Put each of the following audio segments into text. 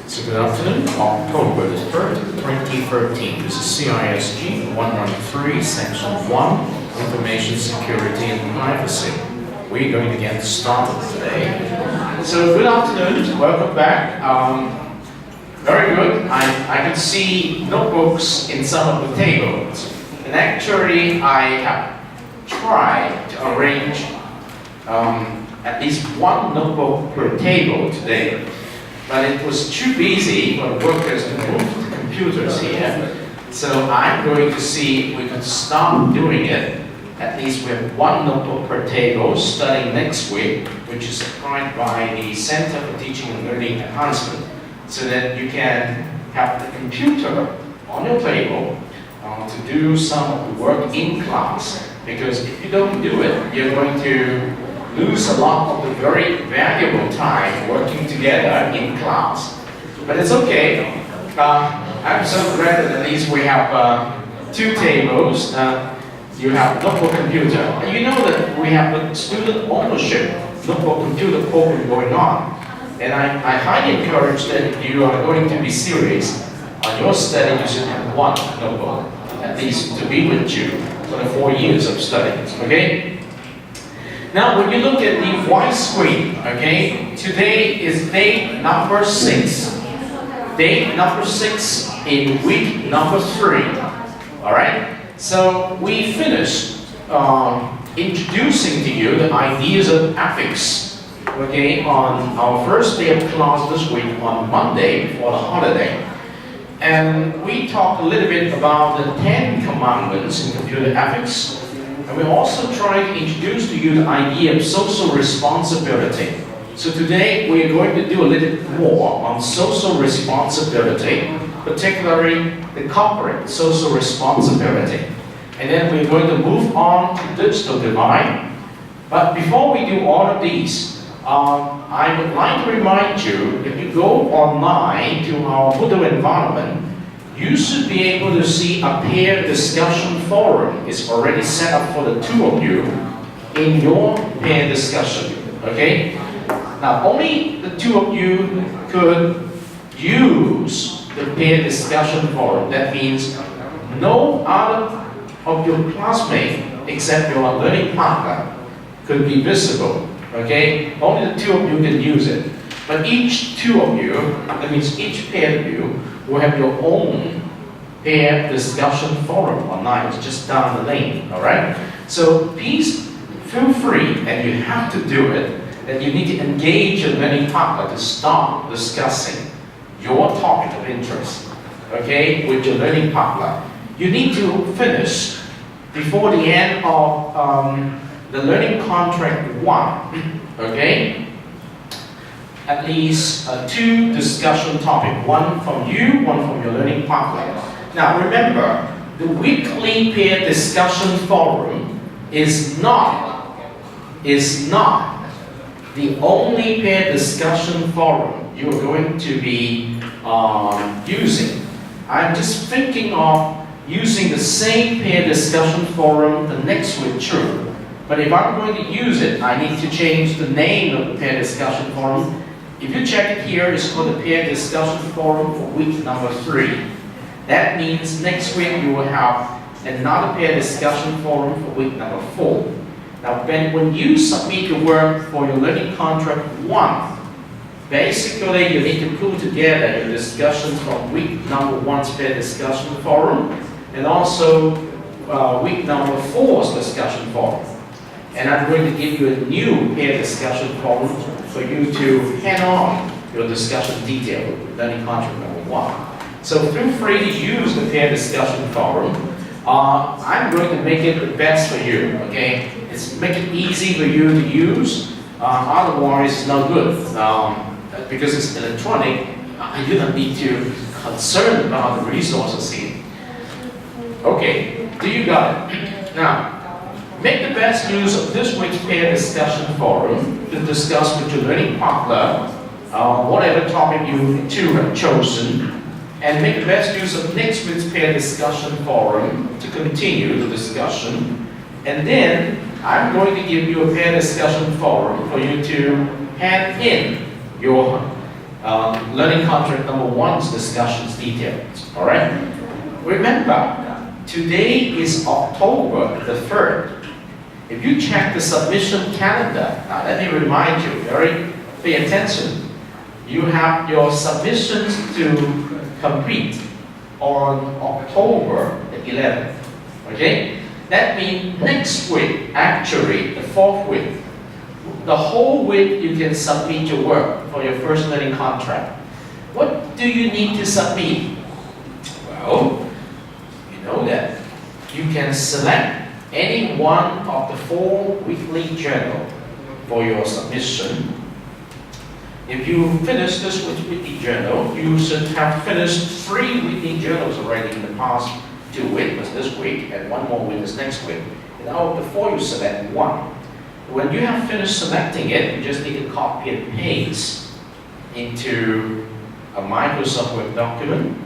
So good afternoon, October the 3rd, 2013. This is CISG113, Section 1, Information Security and Privacy. We're going to get started today. So good afternoon, welcome back. Very good. I can see notebooks in some of the tables. And actually, I have tried to arrange at least one notebook per table today. But it was too busy for the workers to move the computers here. So I'm going to see if we can start doing it, at least with one notebook per table, starting next week, which is supplied by the Center for Teaching and Learning Enhancement, so that you can have the computer on your table to do some of the work in class. Because if you don't do it, you're going to lose a lot of the very valuable time working together in class. But it's okay. I'm so glad that at least we have two tables. You have notebook computer. And you know that we have a student ownership notebook computer program going on. And I highly encourage that if you are going to be serious on your study, you should have one notebook, at least to be with you for the 4 years of studying. Okay? Now, when you look at the white screen, okay, today is day number 6. Day number 6 in week number 3. Alright? So, we finished introducing to you the ideas of ethics, okay, on our first day of class this week on Monday before the holiday. And we talked a little bit about the 10 commandments in computer ethics. And we also try to introduce to you the idea of social responsibility. So today we are going to do a little bit more on social responsibility, particularly the corporate social responsibility. And then we're going to move on to digital divide. But before we do all of these, I would like to remind you, if you go online to our Moodle environment, you should be able to see a peer discussion forum. It's already set up for the two of you in your peer discussion. Okay? Now, only the two of you could use the peer discussion forum. That means no other of your classmates except your learning partner could be visible. Okay? Only the two of you can use it. But each two of you, that means each pair of you, will have your own peer discussion forum online. It's just down the lane, all right? So please feel free, and you have to do it, that you need to engage your learning partner to start discussing your topic of interest, okay, with your learning partner. You need to finish before the end of the learning contract 1, okay? At least 2 discussion topics, one from you, one from your learning partner. Now remember, the weekly peer discussion forum is not the only peer discussion forum you're going to be using. I'm just thinking of using the same peer discussion forum the next week too. But if I'm going to use it, I need to change the name of the peer discussion forum. If you check it here, it's called the Peer Discussion Forum for week number 3. That means next week you will have another peer discussion forum for week number 4. Now, when you submit your work for your learning contract 1, basically you need to pull together your discussions from week number 1's peer discussion forum and also week number 4's discussion forum. And I'm going to give you a new peer discussion forum for you to hand on your discussion detail with learning contract number 1. So feel free to use the peer discussion forum. I'm going to make it the best for you, okay? Make it easy for you to use. Otherwise, it's not good. Because it's electronic, you don't need to concern about the resources here. Okay, do you got it? Now, make the best use of this week's peer discussion forum to discuss with your learning partner whatever topic you two have chosen, and make the best use of next week's peer discussion forum to continue the discussion. And then I'm going to give you a peer discussion forum for you to hand in your learning contract number 1's discussions details. All right? Remember, today is October the 3rd. If you check the submission calendar, now let me remind you, pay attention. You have your submissions to complete on October the 11th. Okay? That means next week, actually, the 4th week, the whole week you can submit your work for your first learning contract. What do you need to submit? Well, you know that you can select any one of the 4 weekly journals for your submission. If you finish this weekly journal, you should have finished 3 weekly journals already in the past 2 weeks, this week, and 1 more week is next week. And out of the 4, you select 1. When you have finished selecting it, you just need to copy and paste into a Microsoft Word document,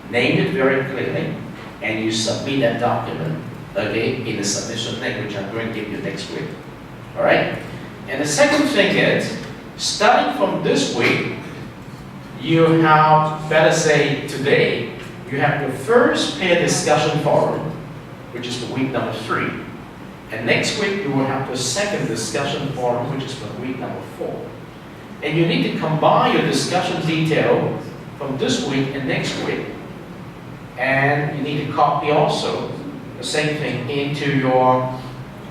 name it very clearly, and you submit that document, okay, in the submission link, which I'm going to give you next week. All right? And the second thing is, starting from this week, you have, better say today, you have your first peer discussion forum, which is for week number 3. And next week, you will have the second discussion forum, which is for week number 4. And you need to combine your discussion detail from this week and next week. And you need to copy also the same thing into your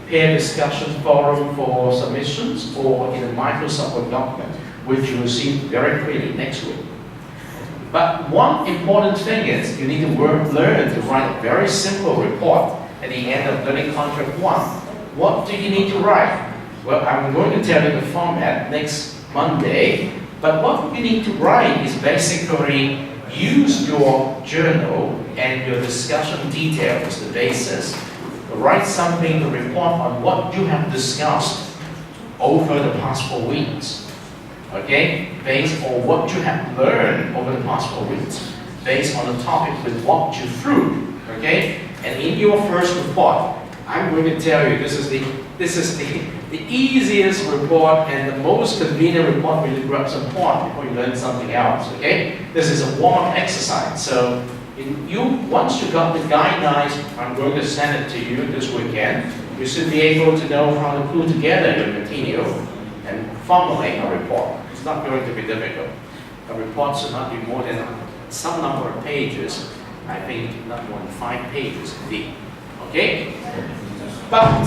peer discussion forum for submissions or in a Microsoft Word document, which you will see very clearly next week. But one important thing is you need to learn to write a very simple report at the end of learning contract 1. What do you need to write? Well, I'm going to tell you the format next Monday, but what you need to write is basically use your journal and your discussion detail as the basis. Write something to report on what you have discussed over the past 4 weeks. Okay? Based on what you have learned over the past 4 weeks. Based on the topic we walked you through. Okay? And in your first report, I'm going to tell you this is the easiest report and the most convenient report where you grab some point before you learn something else. Okay? This is a warm-up exercise. So once you got the guidelines, I'm going to send it to you this weekend. You should be able to know how to put together your material and formulate a report. It's not going to be difficult. A report should not be more than some number of pages. I think not more than 5 pages indeed. Okay? But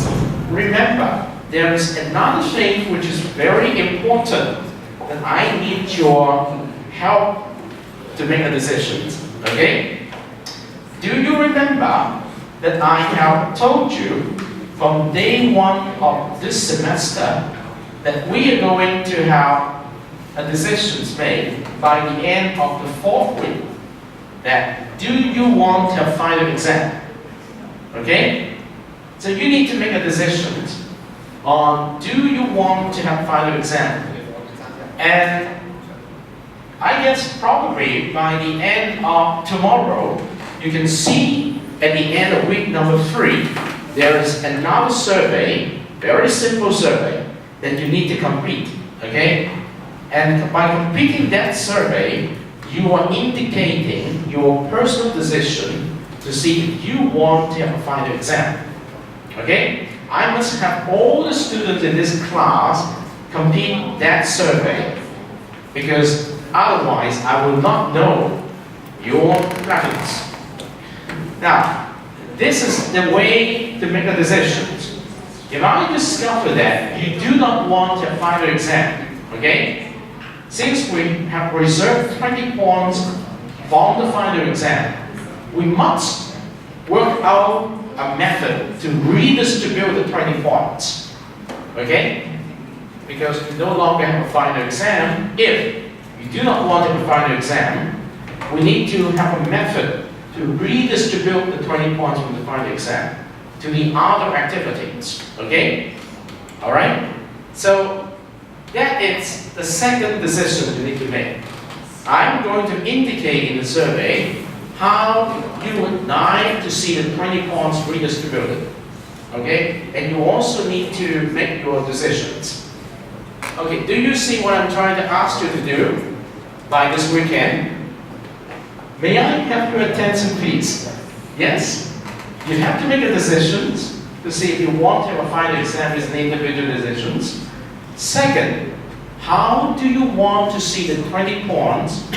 remember, there is another thing which is very important that I need your help to make a decision. Okay? Do you remember that I have told you from day 1 of this semester that we are going to have a decision made by the end of the 4th week? That do you want to have final exam? Okay? So you need to make a decision on do you want to have final exam? And I guess probably by the end of tomorrow, you can see at the end of week number 3, there is another survey, very simple survey, that you need to complete. Okay? And by completing that survey, you are indicating your personal decision to see if you want to have a final exam. Okay? I must have all the students in this class complete that survey, because otherwise I will not know your preference. Now, this is the way to make a decision. If I discover that you do not want a final exam, okay? Since we have reserved 20 points from the final exam, we must work out a method to redistribute the 20 points. Okay? Because we no longer have a final exam. If you do not want to have a final exam, we need to have a method to redistribute the 20 points from the final exam to the other activities. Okay? Alright? So that is the second decision you need to make. I'm going to indicate in the survey how you would like to see the 20 points redistributed. Okay? And you also need to make your decisions. Okay, do you see what I'm trying to ask you to do? by this weekend. May I have your attention, please? Yes? You have to make a decision to see if you want to have a final exam as an individual decisions. Second, how do you want to see the 20 points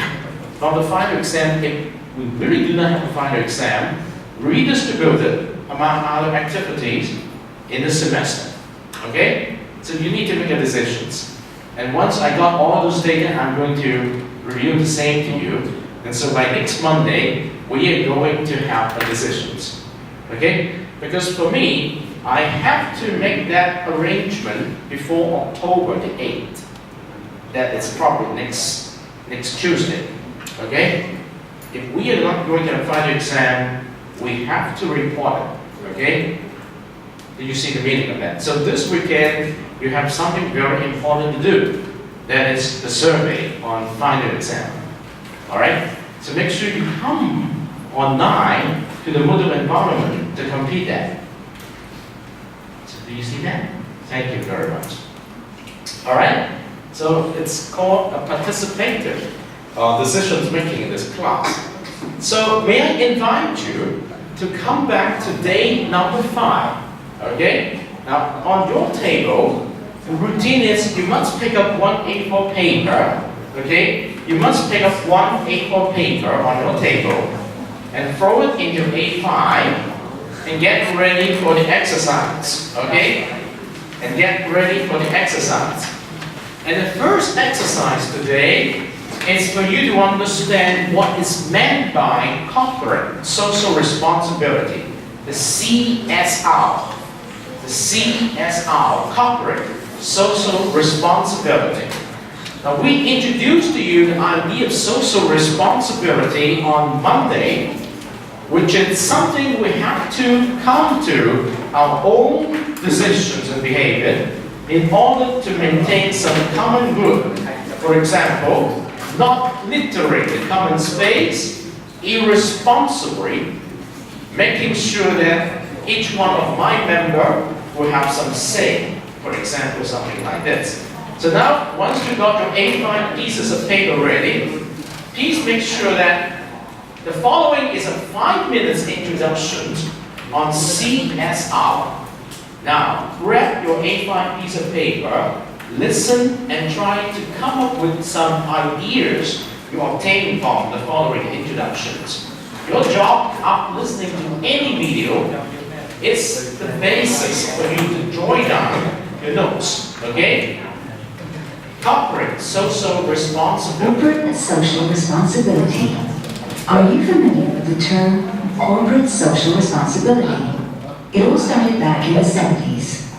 from the final exam if we really do not have a final exam redistributed among other activities in the semester? Okay? So you need to make a decisions. And once I got all those data, I'm going to review the same to you. And so by next Monday, we are going to have the decisions. Okay? Because for me, I have to make that arrangement before October the 8th. That is probably next Tuesday. Okay? If we are not going to have a final exam, we have to report it. Okay? Do you see the meaning of that? So this weekend, you have something very important to do. That is the survey on final exam. Alright? So make sure you come on 9 to the Moodle environment to complete that. So do you see that? Thank you very much. Alright? So it's called a participative decisions making in this class. So may I invite you to come back to day number 5. Okay? Now on your table, the routine is you must pick up one A4 paper. Okay? You must pick up one A4 paper on your table and throw it into A5 and get ready for the exercise. Okay? And get ready for the exercise. And the first exercise today is for you to understand what is meant by corporate social responsibility, the CSR. The CSR, corporate social responsibility. Now we introduced to you the idea of social responsibility on Monday, which is something we have to come to our own decisions and behavior in order to maintain some common good. For example, not littering the common space irresponsibly, making sure that each one of my members will have some say. For example, something like this. So now, once you got your A5 pieces of paper ready, please make sure that the following is a 5 minutes introduction on CSR. Now, grab your A5 piece of paper, listen and try to come up with some ideas you obtain from the following introductions. Your job after listening to any video is the basis for you to draw down your notes, okay? Corporate social responsibility. Corporate social responsibility. Are you familiar with the term corporate social responsibility? It all started back in the 70s.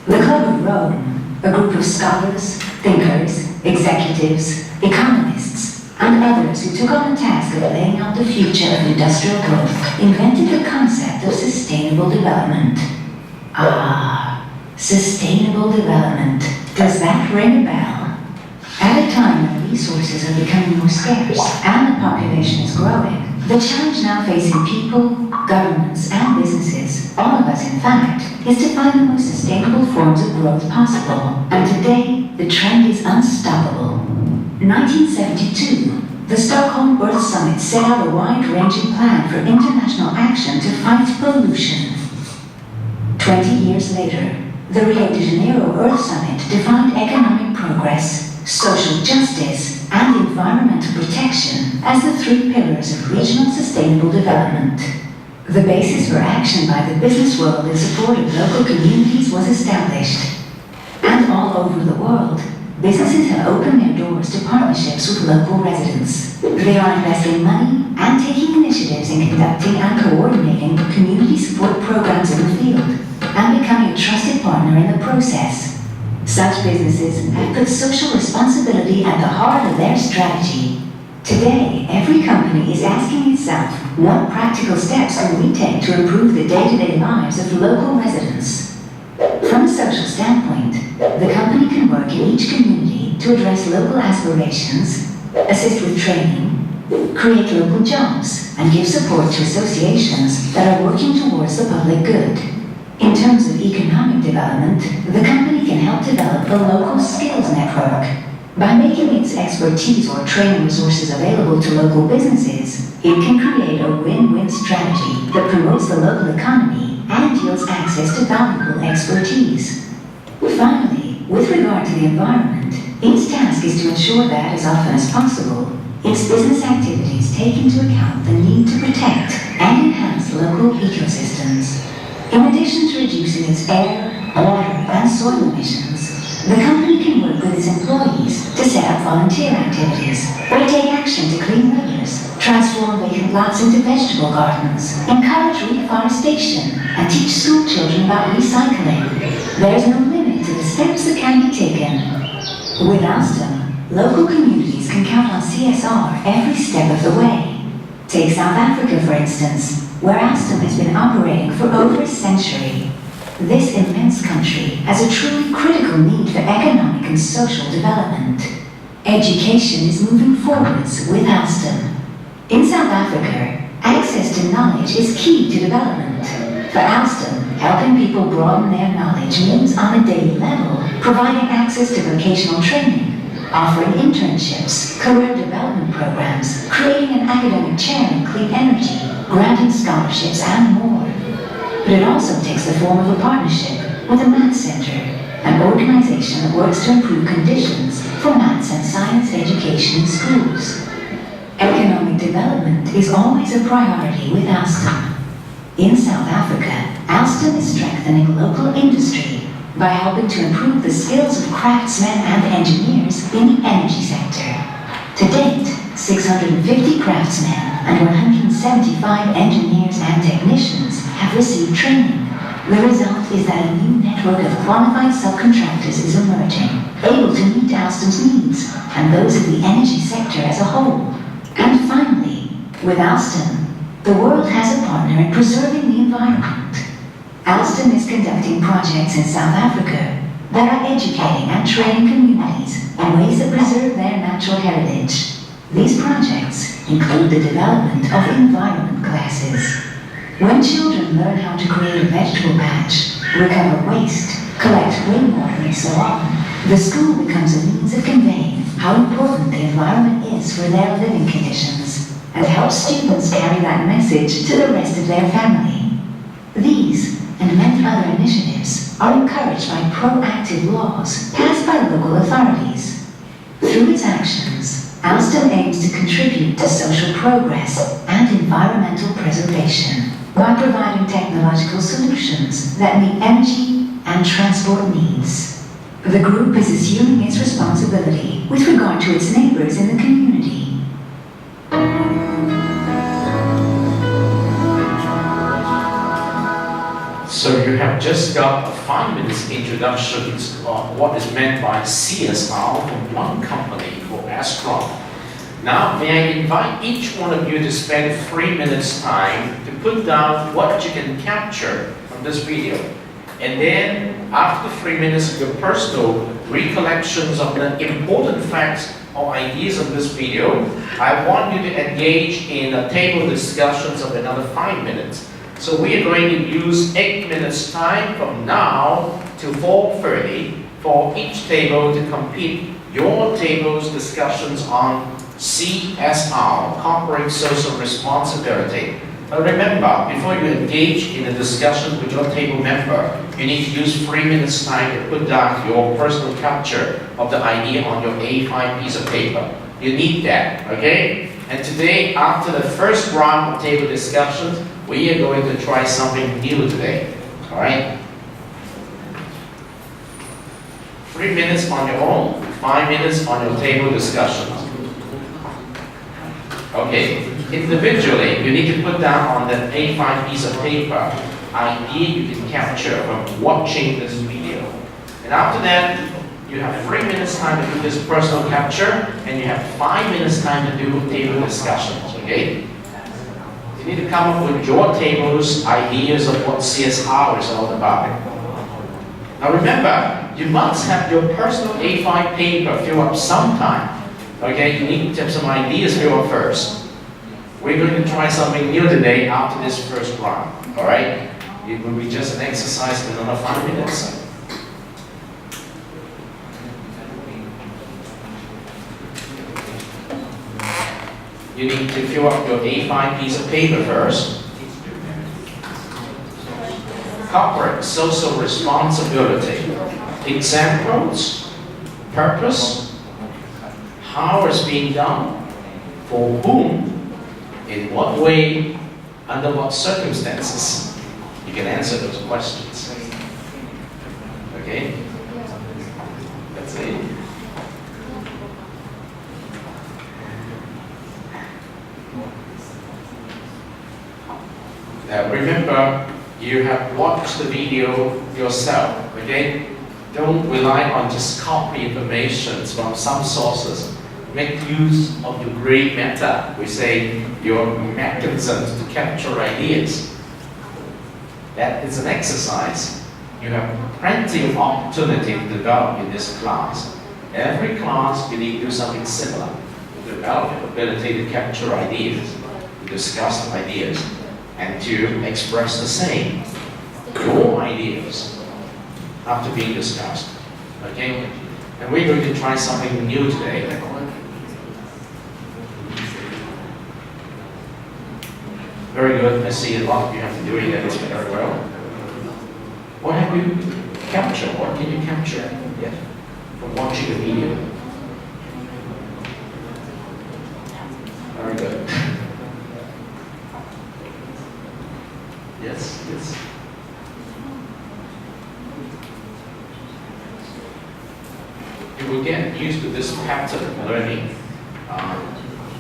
The Club of Rome, a group of scholars, thinkers, executives, economists, and others who took on the task of laying out the future of industrial growth, invented the concept of sustainable development. Sustainable development. Does that ring a bell? At a time when resources are becoming more scarce and the population is growing, the challenge now facing people, governments, and businesses, all of us in fact, is to find the most sustainable forms of growth possible. And today, the trend is unstoppable. 1972, the Stockholm Earth Summit set out a wide-ranging plan for international action to fight pollution. 20 years later, the Rio de Janeiro Earth Summit defined economic progress, social justice, and environmental protection as the 3 pillars of regional sustainable development. The basis for action by the business world in support of local communities was established. And all over the world, businesses have opened their doors to partnerships with local residents. They are investing money and taking initiatives in conducting and coordinating community support programs in the field, and becoming a trusted partner in the process. Such businesses have put social responsibility at the heart of their strategy. Today, every company is asking itself, what practical steps can we take to improve the day-to-day lives of local residents? From a social standpoint, the company can work in each community to address local aspirations, assist with training, create local jobs, and give support to associations that are working towards the public good. In terms of economic development, the company can help develop a local skills network, By making its expertise or training resources available to local businesses, it can create a win-win strategy that promotes the local economy and yields access to valuable expertise. Finally, with regard to the environment, its task is to ensure that, as often as possible, its business activities take into account the need to protect and enhance local ecosystems. In addition to reducing its air, water, and soil emissions, the company can work with its employees to set up volunteer activities or take action to clean rivers, transform vacant lots into vegetable gardens, encourage reforestation, and teach school children about recycling. There is no limit to the steps that can be taken. With Alstom, local communities can count on CSR every step of the way. Take South Africa, for instance, where Alstom has been operating for over a century. This immense country has a truly critical need for economic and social development. Education is moving forwards with Alstom. In South Africa, access to knowledge is key to development. For Alstom, helping people broaden their knowledge means on a daily level providing access to vocational training, offering internships, career development programs, creating an academic chair in clean energy, granting scholarships, and more. But it also takes the form of a partnership with the Maths Center, an organization that works to improve conditions for maths and science education in schools. Economic development is always a priority with Alstom. In South Africa, Alstom is strengthening local industry by helping to improve the skills of craftsmen and engineers in the energy sector. To date, 650 craftsmen and 175 engineers and technicians have received training. The result is that a new network of qualified subcontractors is emerging, able to meet Alstom's needs and those of the energy sector as a whole. And finally, with Alstom, the world has a partner in preserving the environment. Alstom is conducting projects in South Africa that are educating and training communities in ways that preserve their natural heritage. These projects include the development of environment classes. When children learn how to create a vegetable patch, recover waste, collect rainwater, and so on, the school becomes a means of conveying how important the environment is for their living conditions and helps students carry that message to the rest of their family. These and many other initiatives are encouraged by proactive laws passed by local authorities. Through its actions, Alstom aims to contribute to social progress and environmental preservation by providing technological solutions that meet energy and transport needs. The group is assuming its responsibility with regard to its neighbors in the community. So you have just got a 5-minute introduction on what is meant by CSR from one company for Astron. Now, may I invite each one of you to spend 3 minutes time to put down what you can capture from this video. And then, after the 3 minutes of your personal recollections of the important facts or ideas of this video, I want you to engage in a table discussions of another 5 minutes. So we are going to use 8 minutes time from now to 4:30 for each table to complete your table's discussions on CSR, Corporate Social Responsibility. But remember, before you engage in a discussion with your table member, you need to use 3 minutes time to put down your personal capture of the idea on your A5 piece of paper. You need that, okay? And today, after the first round of table discussions, we are going to try something new today, all right? 3 minutes on your own, 5 minutes on your table discussions. Okay, individually, you need to put down on the A5 piece of paper idea you can capture from watching this video. And after that, you have 3 minutes time to do this personal capture, and you have 5 minutes time to do table discussions, okay? You need to come up with your table's ideas of what CSR is all about. Now remember, you must have your personal A5 paper fill up sometime. Okay, you need to have some ideas fill up first. We're going to try something new today after this first round. Alright? It will be just an exercise in another 5 minutes. you need to fill up your A5 piece of paper first. Corporate social responsibility. Examples, purpose, how it's being done, for whom, in what way, under what circumstances. You can answer those questions. Okay? That's it. Now remember, you have watched the video yourself, okay? Don't rely on just copy information from some sources. Make use of your gray matter. We say your mechanisms to capture ideas. That is an exercise. You have plenty of opportunity to develop in this class. Every class you need to do something similar. To develop your ability to capture ideas, to discuss ideas, and to express the same. Your ideas after being discussed. Okay? And we're going to try something new today. Very good. I see a lot of you have to do it very well. What have you captured? What can you capture from watching the video? Very good. Yes, yes. You will get used to this pattern of learning.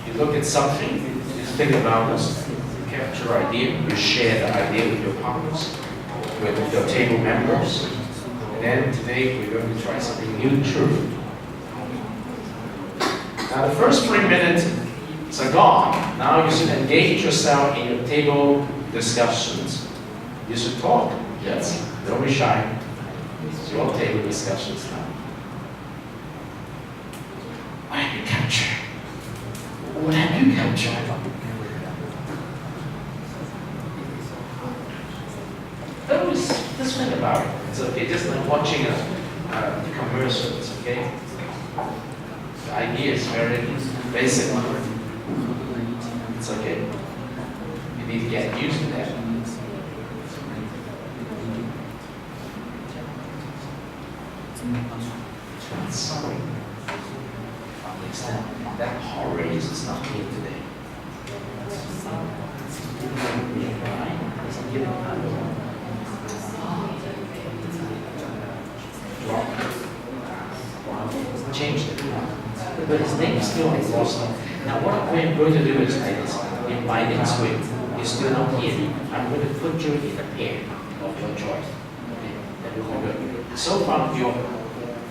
You look at something, you think about this, you capture idea, you share the idea with your partners, with your table members. And then today we're going to try something new, true. Now the first 3 minutes are gone. Now you should engage yourself in your table discussions. You should talk, yes, don't be shy. It's your table discussions now. What have you captured? What have you captured? Just think about it. It's okay, just like watching a commercial, it's okay? The idea is very basic. It's okay. You need to get used to that. Sorry. That horror is not here today. Changed it. But his name is still in Boston. Now what we're going to do is like this. In my next week, you're still not here. I'm going to put you in a pair of your choice. Okay? That will be good. So far you're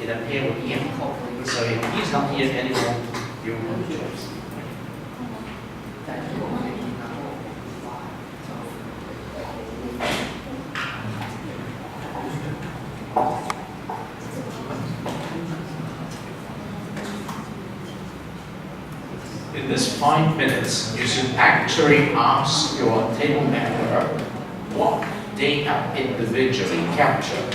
in a pair with him. So if he's not here anymore, you have a choice. In this 5 minutes, you should actually ask your table member what they have individually captured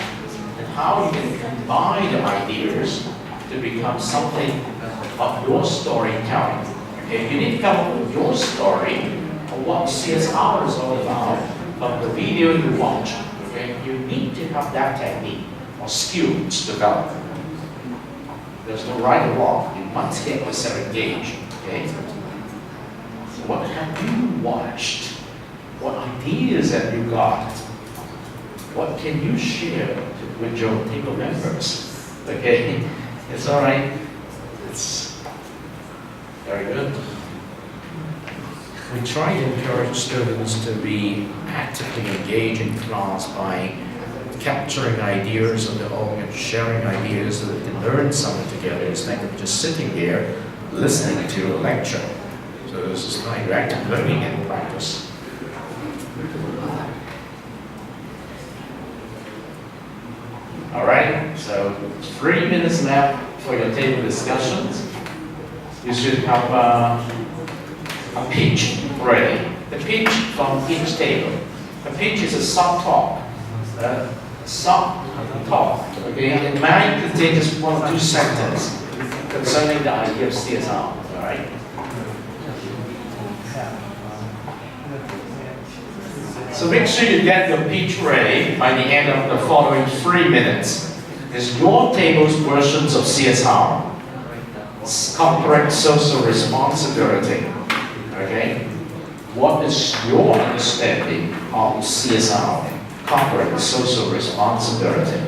and how you can combine the ideas to become something of your storytelling. Okay, you need to come up with your story of what CSR is all about from the video you watch. Okay, you need to have that technique or skills developed. There's no right or wrong. You must get yourself engaged. Okay? So what have you watched? What ideas have you got? What can you share with your table members? Okay? It's all right. It's very good. We try to encourage students to be actively engaged in class by capturing ideas of their own and sharing ideas so that they learn something together instead of just sitting there listening to a lecture. So this is not interactive learning and practice. All right, so 3 minutes left for your table discussions. You should have a pitch ready. The pitch from each table. The pitch is a sub-talk. Okay, it might contain just 1 or 2 sentences concerning the idea of CSR, all right? So make sure you get your pitch ready by the end of the following 3 minutes. Is your table's versions of CSR, corporate social responsibility. Okay? What is your understanding of CSR, corporate social responsibility?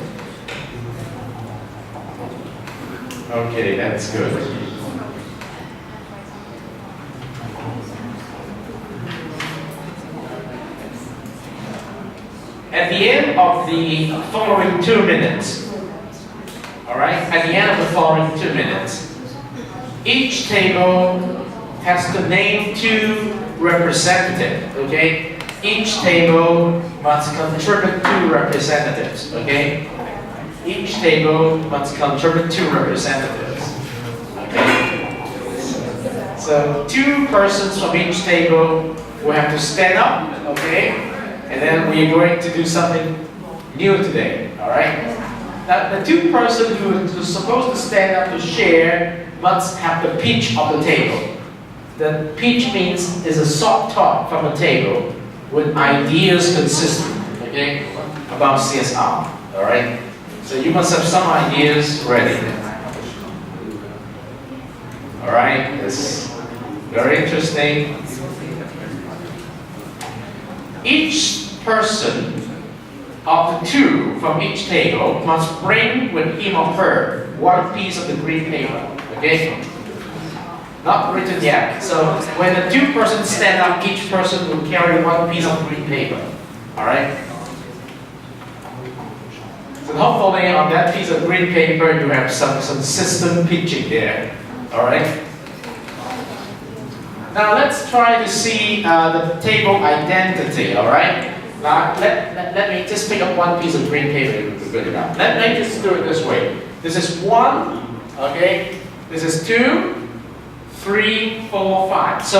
Okay, that's good. At the end of the following 2 minutes, all right, at the end of the following 2 minutes, each table has to name 2 representatives, okay? Each table must contribute 2 representatives, okay? Each table must contribute 2 representatives, okay? So 2 persons from each table will have to stand up, okay? And then we're going to do something new today, all right? Now, the 2 persons who are supposed to stand up to share must have the pitch of the table. The pitch means is a short talk from the table with ideas consistent, okay, about CSR, all right? So you must have some ideas ready. All right, it's very interesting. Each person of the 2 from each table must bring with him or her 1 piece of the green paper, okay? Not written yet. So when the 2 persons stand up, each person will carry 1 piece of green paper, all right? So hopefully on that piece of green paper you have some system pitching there, all right? Now let's try to see the table identity, all right? Now let me just pick up 1 piece of green paper, good enough. Let me just do it this way. This is 1, okay? This is 2, 3, 4, 5. So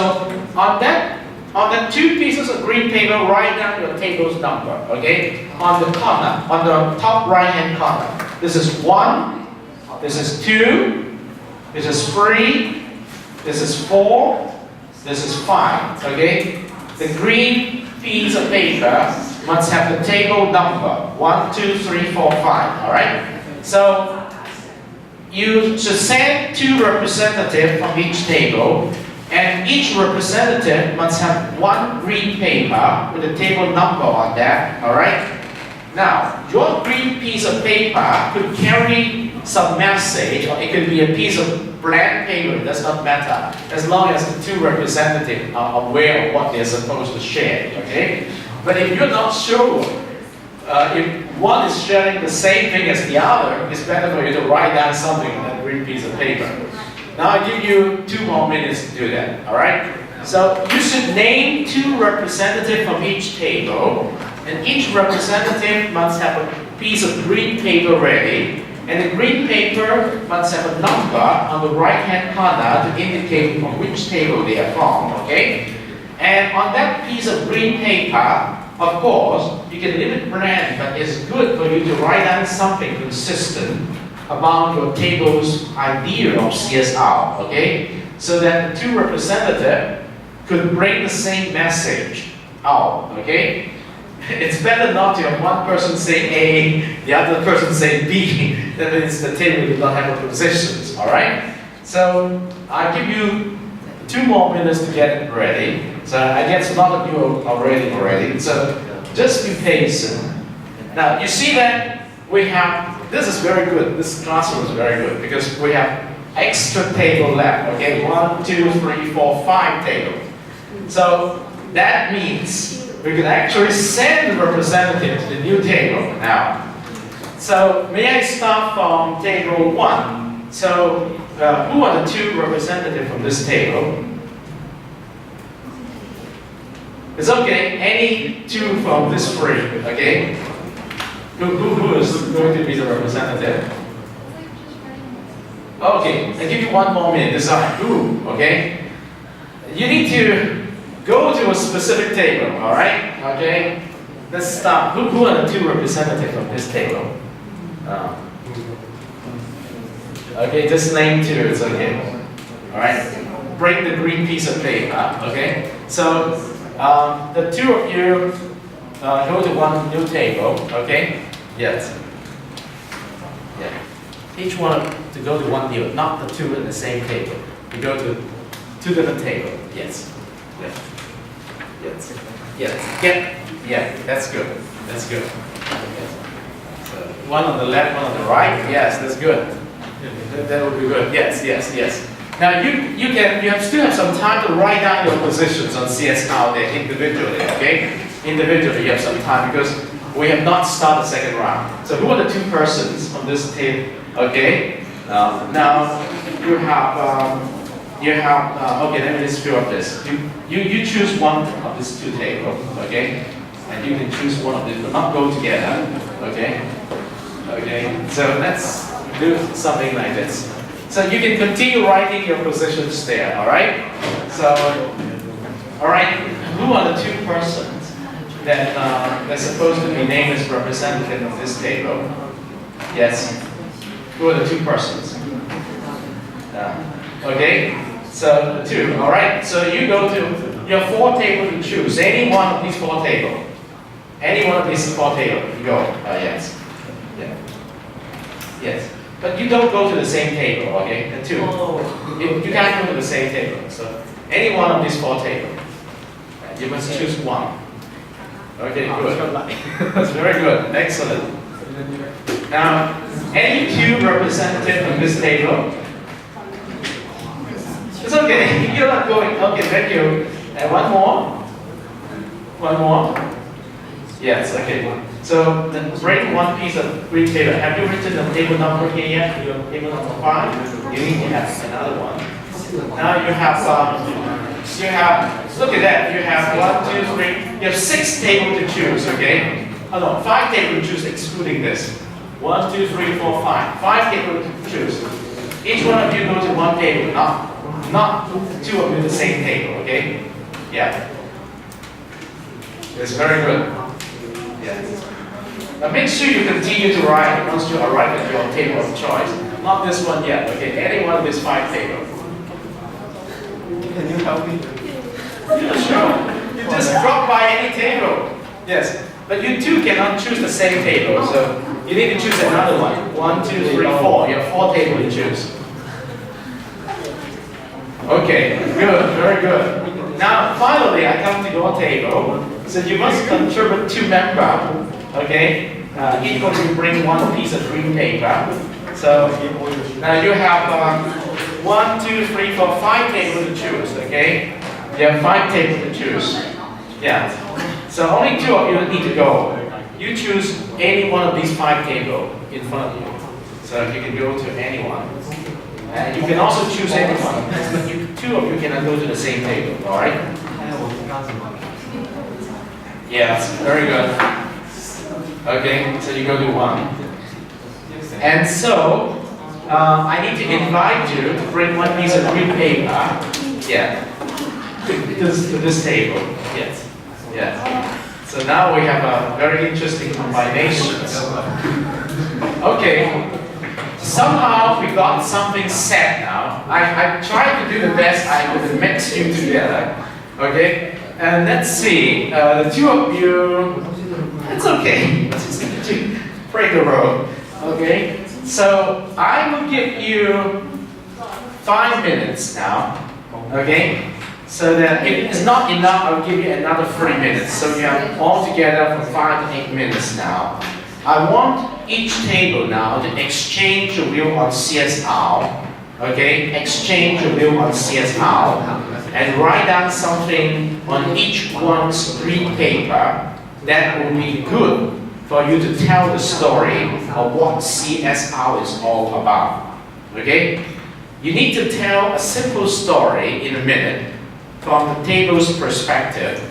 on the 2 pieces of green paper, write down your table's number, okay? On the corner, on the top right-hand corner. This is 1, this is 2, this is 3, this is 4, this is 5, okay? The green piece of paper must have the table number, 1, 2, 3, 4, 5, all right? So you should send 2 representatives from each table, and each representative must have 1 green paper with a table number on that, all right? Now, your green piece of paper could carry some message, or it could be a piece of blank paper, it does not matter, as long as the 2 representatives are aware of what they're supposed to share, okay? But if you're not sure, if one is sharing the same thing as the other, it's better for you to write down something on that green piece of paper. Now I give you 2 more minutes to do that, all right? So you should name 2 representatives from each table, and each representative must have a piece of green paper ready, and the green paper must have a number on the right-hand corner to indicate from which table they are from, okay? And on that piece of green paper, of course, you can leave it blank, but it's good for you to write down something consistent about your table's idea of CSR, okay? So that the 2 representatives could bring the same message out, okay? It's better not to have one person say A, the other person say B. That means the table will not have a positions, all right? So I'll give you 2 more minutes to get it ready. So I guess a lot of you are ready. So just be patient. Now you see that we have, this is very good. This classroom is very good because we have extra table left. Okay, 1, 2, 3, 4, 5 tables. So that means we can actually send the representative to the new table now. So may I start from table 1? So who are the 2 representatives from this table? It's okay, any 2 from this 3, okay? Who is going to be the representative? Okay, I give you 1 more minute, decide who, okay? You need to go to a specific table, all right? Okay, let's start. Who are the 2 representatives from this table? Okay, just name 2, it's okay. All right? bring the green piece of paper, okay? So the two of you go to one new table, okay? Yes. Yeah. Each one to go to one new, not the two in the same table. You go to two different tables. Yes. Yeah. Yes. Yes. Yeah. That's good. That's good. Okay. So one on the left, one on the right. Yes, that's good. That would be good. Yes. Now you still have some time to write down your positions on CSR there individually. Okay. Individually, you have some time because we have not started the second round. So who are the two persons on this table? Okay. Now you have okay. Let me just fill up this. You choose one of these two tables. Okay. And you can choose one of them, but not go together. Okay. Okay. So let's do something like this. So you can continue writing your positions there. All right. So all right. Who are the two persons that they're supposed to be named as representative of this table? Yes. Who are the two persons? Okay. So the two. All right. So you go to your four tables to choose. Any one of these four tables. Any one of these four tables. You go. Yes. Yeah. Yes. But you don't go to the same table. Okay. The two. You can't go to the same table. So any one of these four tables. You must choose one. Okay, good. That's very good. Excellent. Now, any two representatives on this table? It's okay. You're not going. Okay, thank you. And one more. One more. Yes. Okay. So then bring one piece of green paper. Have you written the table number here yet? Your table number 5. You need to have another one. Now you have. Look at that. You have 1, 2, 3. You have 6 tables to choose. Okay. Oh no, 5 tables to choose, excluding this. 1, 2, 3, 4, 5. 5 tables to choose. Each one of you go to one table, not two of you the same table. Okay. Yeah. It's very good. Yeah. Now make sure you continue to write once you arrive at your table of choice. Not this one yet. Okay. Any one of these 5 tables. Can you help me? Yeah, sure. You just drop by any table. Yes. But you two cannot choose the same table, so you need to choose another one. 1, 2, 3, 4. You have 4 tables to choose. Okay, good, very good. Now, finally, I come to your table. So you must contribute 2 members. Okay. Each one will bring one piece of green paper. So now you have 1, 2, 3, 4, 5 tables to choose. Okay. You have 5 tables to choose. Yeah. So only 2 of you need to go. You choose any one of these 5 tables in front of you. So you can go to any one. And you can also choose any one. But 2 of you cannot go to the same table. All right? Yes. Very good. Okay. So you go to 1. And so I need to invite you to bring one piece of green paper. Yeah. To this table. Yes. Yes. So now we have a very interesting combination. Okay. Somehow we got something set now. I tried to do the best I could mix you together. Okay. And let's see. The 2 of you. It's okay. Break the road. Okay. So I will give you 5 minutes now. Okay. So that if it's not enough, I'll give you another 3 minutes. So you have altogether from 5 to 8 minutes now. I want each table now to exchange a view on CSR. Okay, exchange a view on CSR and write down something on each one's green paper that will be good for you to tell the story of what CSR is all about. Okay, you need to tell a simple story in a minute from the table's perspective.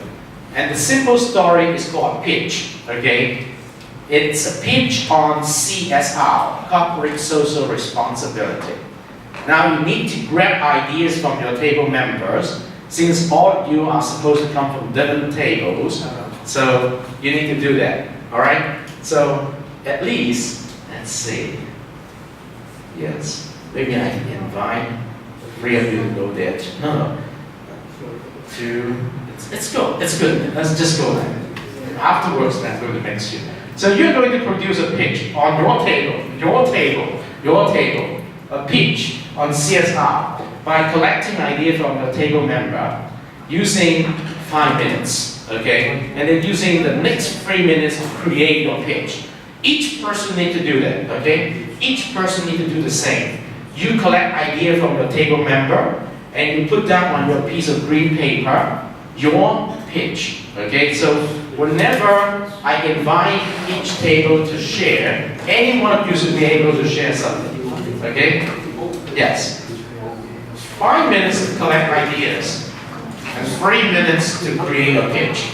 And the simple story is called pitch, okay? It's a pitch on CSR, corporate social responsibility. Now you need to grab ideas from your table members, since all of you are supposed to come from different tables, so you need to do that, all right? So at least, let's see. Yes, maybe I can invite Three of you go there. No. Two. It's good. It's good. Let's just go there. Afterwards, then go to the next year. So you're going to produce a pitch on your table, a pitch on CSR by collecting ideas from your table member using 5 minutes, okay? And then using the next 3 minutes to create your pitch. Each person needs to do that, okay? Each person needs to do the same. You collect ideas from your table member and you put down on your piece of green paper your pitch, okay? So whenever I invite each table to share, any one of you should be able to share something, okay? Yes. 5 minutes to collect ideas and 3 minutes to create a pitch,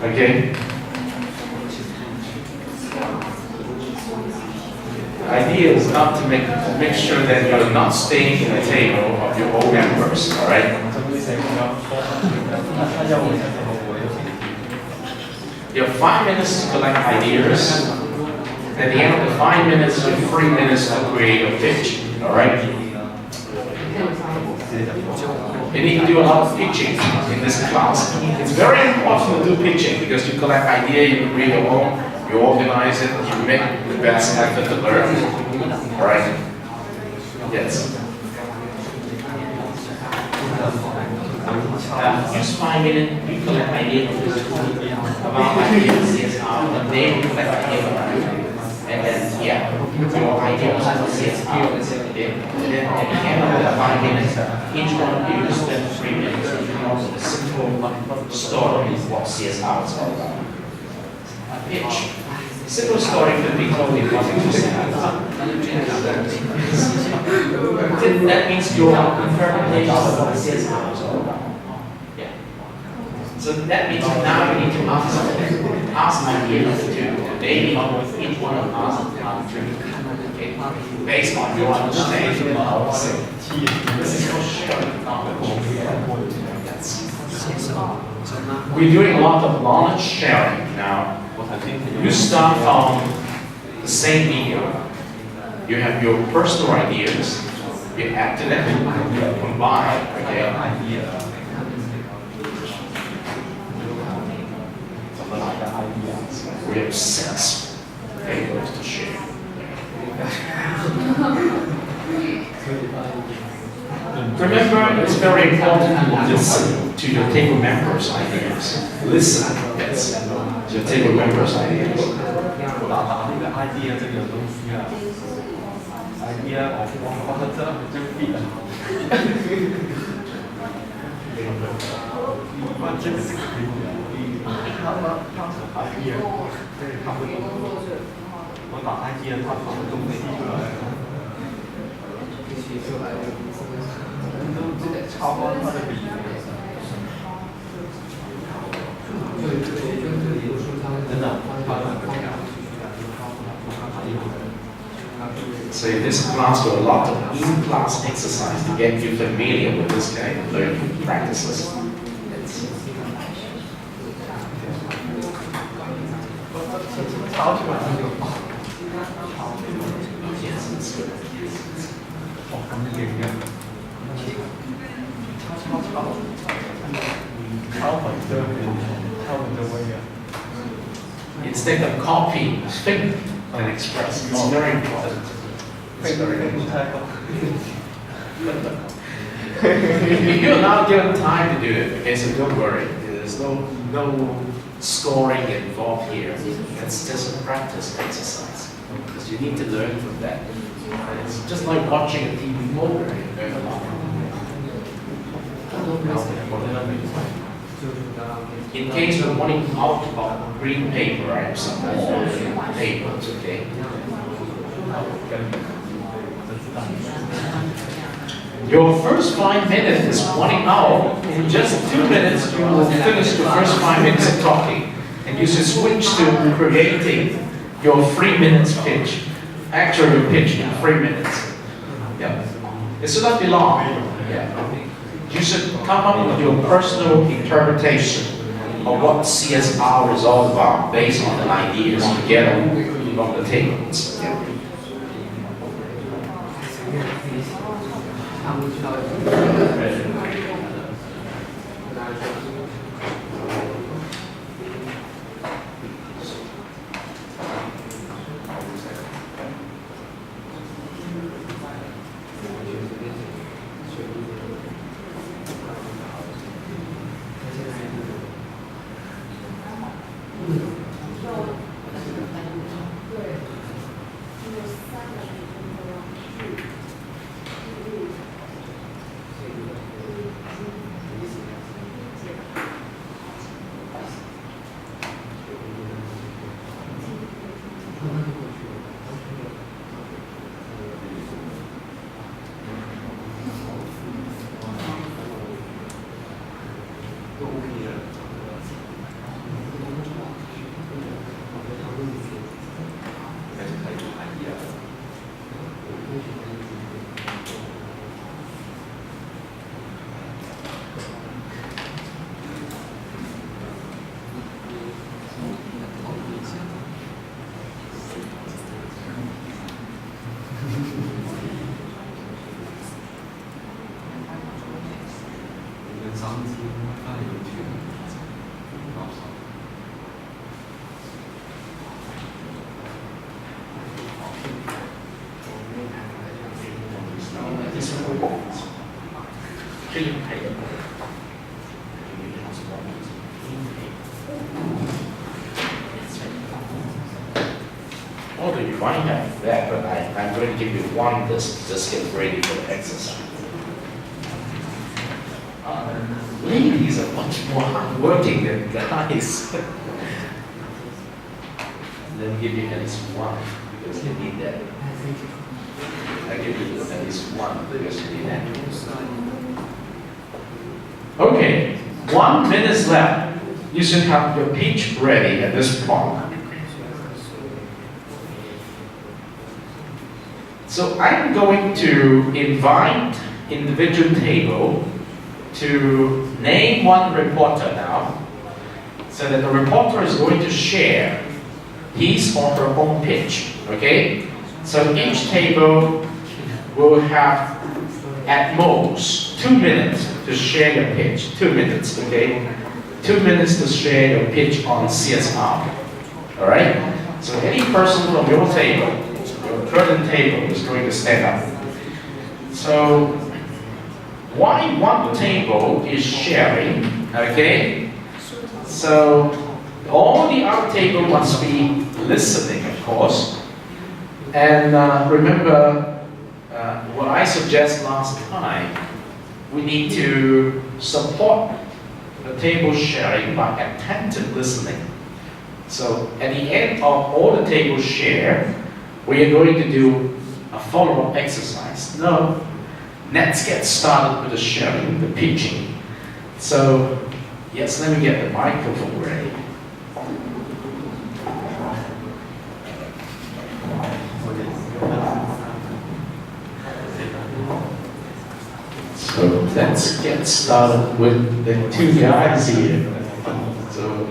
okay? The idea is not to make sure that you're not staying in the table of your own members, all right? You have 5 minutes to collect ideas. At the end of the 5 minutes, you have 3 minutes to create a pitch, all right? You need to do a lot of pitching in this class. It's very important to do pitching because you collect ideas, you create your own, you organize it, you make the best effort to learn. All right? Yes. Use 5 minutes, you collect ideas about ideas, CSR, and then you collect ideas about it. And then, yeah, your ideas about CSR, and then at the end of the 5 minutes, each one of you spend 3 minutes to come up with a simple story of what CSR is all about. Pitch. Simple story could be totally nothing to say. That means your interpretation of what CSR is all about. Yeah. So that means now you need to ask ideas to maybe each one of us okay, based on your understanding of this is for sharing We're doing a lot of knowledge sharing now. You start from the same video. You have your personal ideas. You add to them, you combine. Okay. We have 6 papers to share. Remember, it's very important to listen to your table members' ideas. Listen, yes, to your table members' ideas. So in this class, there are a lot of in-class exercise to get you familiar with this kind of learning practices. Yes, it's good. Instead of copy, think and express. It's very important. It's very important. You're not given time to do it, okay? So don't worry. There's no scoring involved here. It's just a practice exercise because you need to learn from that. It's just like watching a TV program. You learn a lot. In case you're wanting out of green paper, I have some more papers, okay? Your first 5 minutes is running out. In just 2 minutes, you will finish the first 5 minutes of talking. And you should switch to creating your 3 minutes pitch. Actually, your pitch in 3 minutes. Yeah. It should not be long. Yeah. You should come up with your personal interpretation of what CSR is all about based on the ideas you get from the tables. Although you might have that, but I'm going to give you one just get ready for the exercise. Ladies are much more hardworking than guys. Let me give you at least one because you need that. I give you at least one because you need that. Okay, 1 minute left. You should have your pitch ready at this point. So I'm going to invite individual table to name one reporter now, so that the reporter is going to share his or her own pitch, okay? So each table will have at most 2 minutes to share your pitch, 2 minutes, okay? 2 minutes to share your pitch on CSR, all right? So any person from your table, your current table is going to stand up. So why one table is sharing, okay? So all the other table must be listening, of course. And remember what I suggested last time, we need to support the table sharing by attentive listening. So at the end of all the tables share, we are going to do a follow-up exercise. Now, let's get started with the sharing, the pitching. So, yes, let me get the microphone ready. So let's get started with the two guys here. So,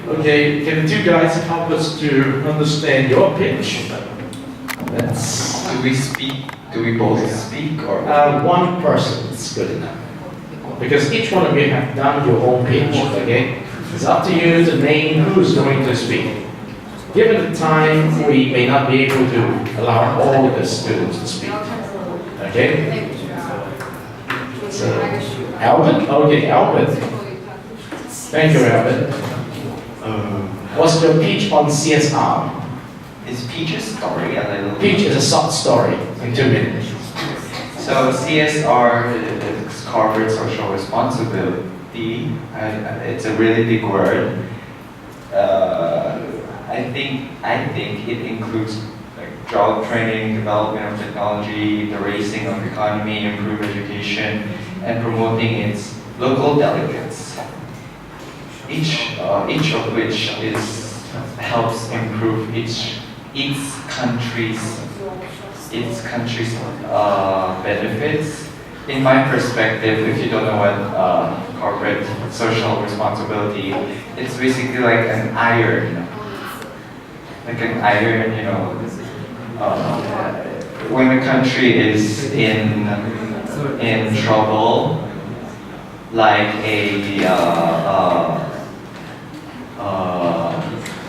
okay, can the two guys help us to understand your pitch? Let's. Do we speak? Do we both speak or? One person is good enough. Because each one of you have done your own pitch, okay? It's up to you to name who's going to speak. Given the time, we may not be able to allow all the students to speak. Okay? So, Alvin? Okay, Alvin. Thank you, Alvin. What's your pitch on CSR? Is Peach a story? Pitch is a short story in 2 minutes. So CSR is corporate social responsibility. It's a really big word. I think it includes like job training, development of technology, the raising of economy, improve education, and promoting its local delegates. Each of which helps improve its country's benefits. In my perspective, if you don't know what corporate social responsibility, it's basically like an iron, when a country is in trouble, like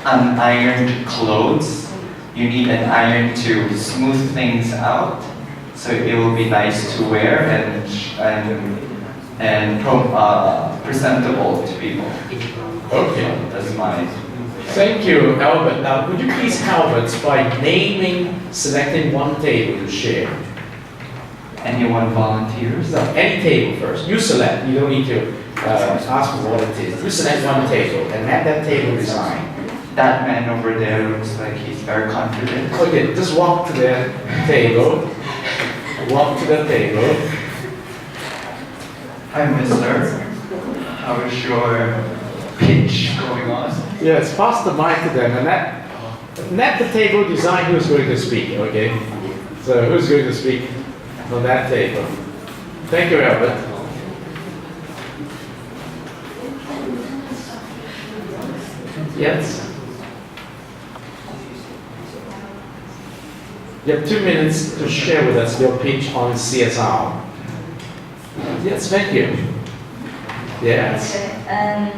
unironed clothes, you need an iron to smooth things out, so it will be nice to wear and presentable to people. Okay. That's my. Thank you, Albert. Now, would you please help us by selecting one table to share? Anyone volunteers? No, any table first. You select. You don't need to ask for volunteers. You select one table and have that table design. That man over there looks like he's very confident. Okay, just walk to the table. Walk to the table. Hi, mister. How is your pitch going on? Yes, pass the mic to them and let the table decide who's going to speak, okay? So who's going to speak on that table? Thank you, Albert. Yes? You have 2 minutes to share with us your pitch on CSR. Yes, thank you. Yes. Okay,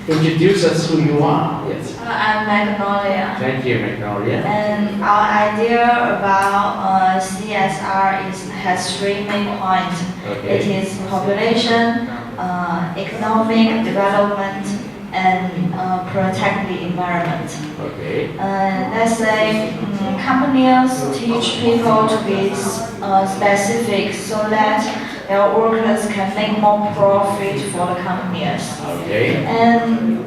Introduce us who you are. Yes. I'm Magnolia. Thank you, Magnolia. And our idea about CSR has three main points. Okay. It is population, economic development, and protect the environment. Okay. Let's say companies teach people to be specific so that their workers can make more profit for the companies. Okay. And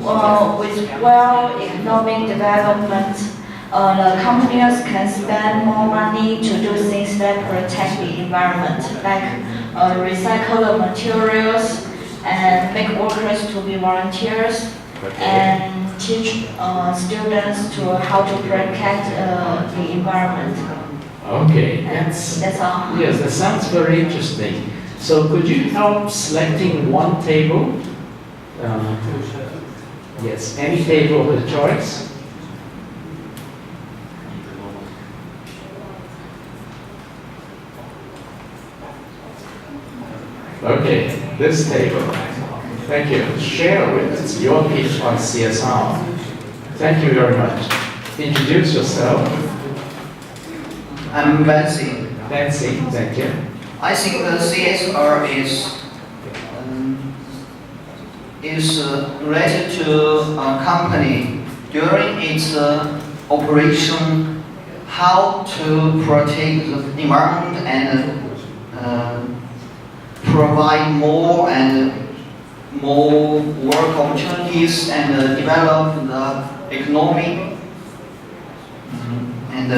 with economic development, the companies can spend more money to do things that protect the environment, like recycle the materials and make workers to be volunteers, Okay. and teach students to how to protect the environment. Okay. And that's all. Yes, that sounds very interesting. So could you help selecting one table? Yes, any table of the choice. Okay, this table. Thank you. Share with us your pitch on CSR. Thank you very much. Introduce yourself. I'm Betsy. Nancy, thank you. I think the CSR is related to a company during its operation, how to protect the environment and provide more work opportunities and develop the economy. And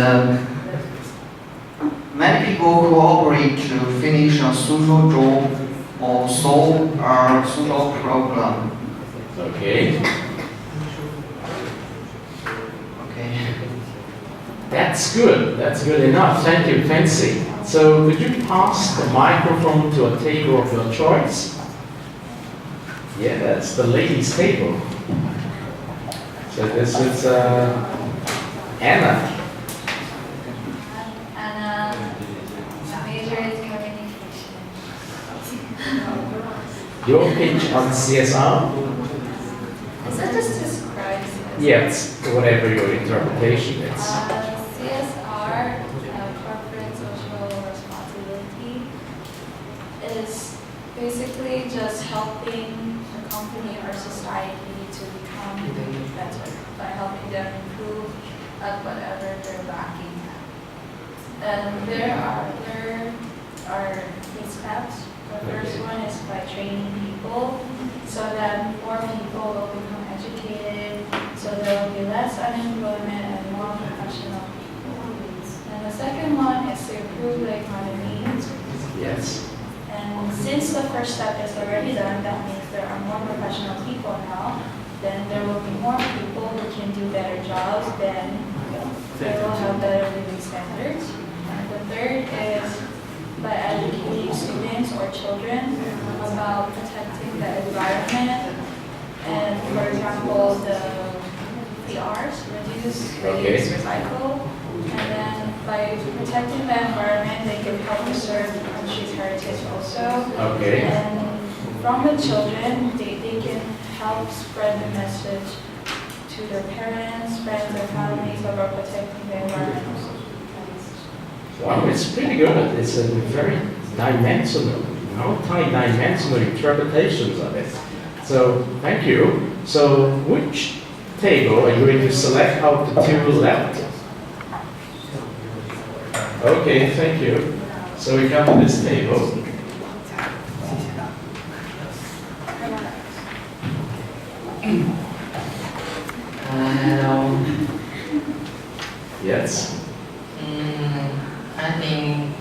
many people cooperate to finish a social job or solve a social problem. Okay. Okay. That's good. That's good enough. Thank you, Fancy. So could you pass the microphone to a table of your choice? Yeah, that's the ladies' table. So this is Anna. Major is communication. Your pitch on CSR? So that just describes it. Yes, whatever your interpretation is. CSR, corporate social responsibility, is basically just helping the company or society to become better by helping them improve at whatever they're lacking at. And there are three steps. The first one is by training people so that more people will become educated, so there will be less unemployment and more professional people. And the second one is to improve the economy. Yes. And since the first step is already done, that means there are more professional people now, then there will be more people who can do better jobs, then they will have better living standards. And the third is by educating students or children about protecting the environment, and for example, the R's, reduce, recycle, and then by protecting the environment, they can help preserve the country's heritage also. Okay. And from the children, they can help spread the message to their parents, friends, and families about protecting the environment. Wow, it's pretty good. It's a very dimensional, multi-dimensional interpretations of it. So, thank you. So, which table are you going to select out the two left? Okay, thank you. So we come to this table. Hello. Yes. I think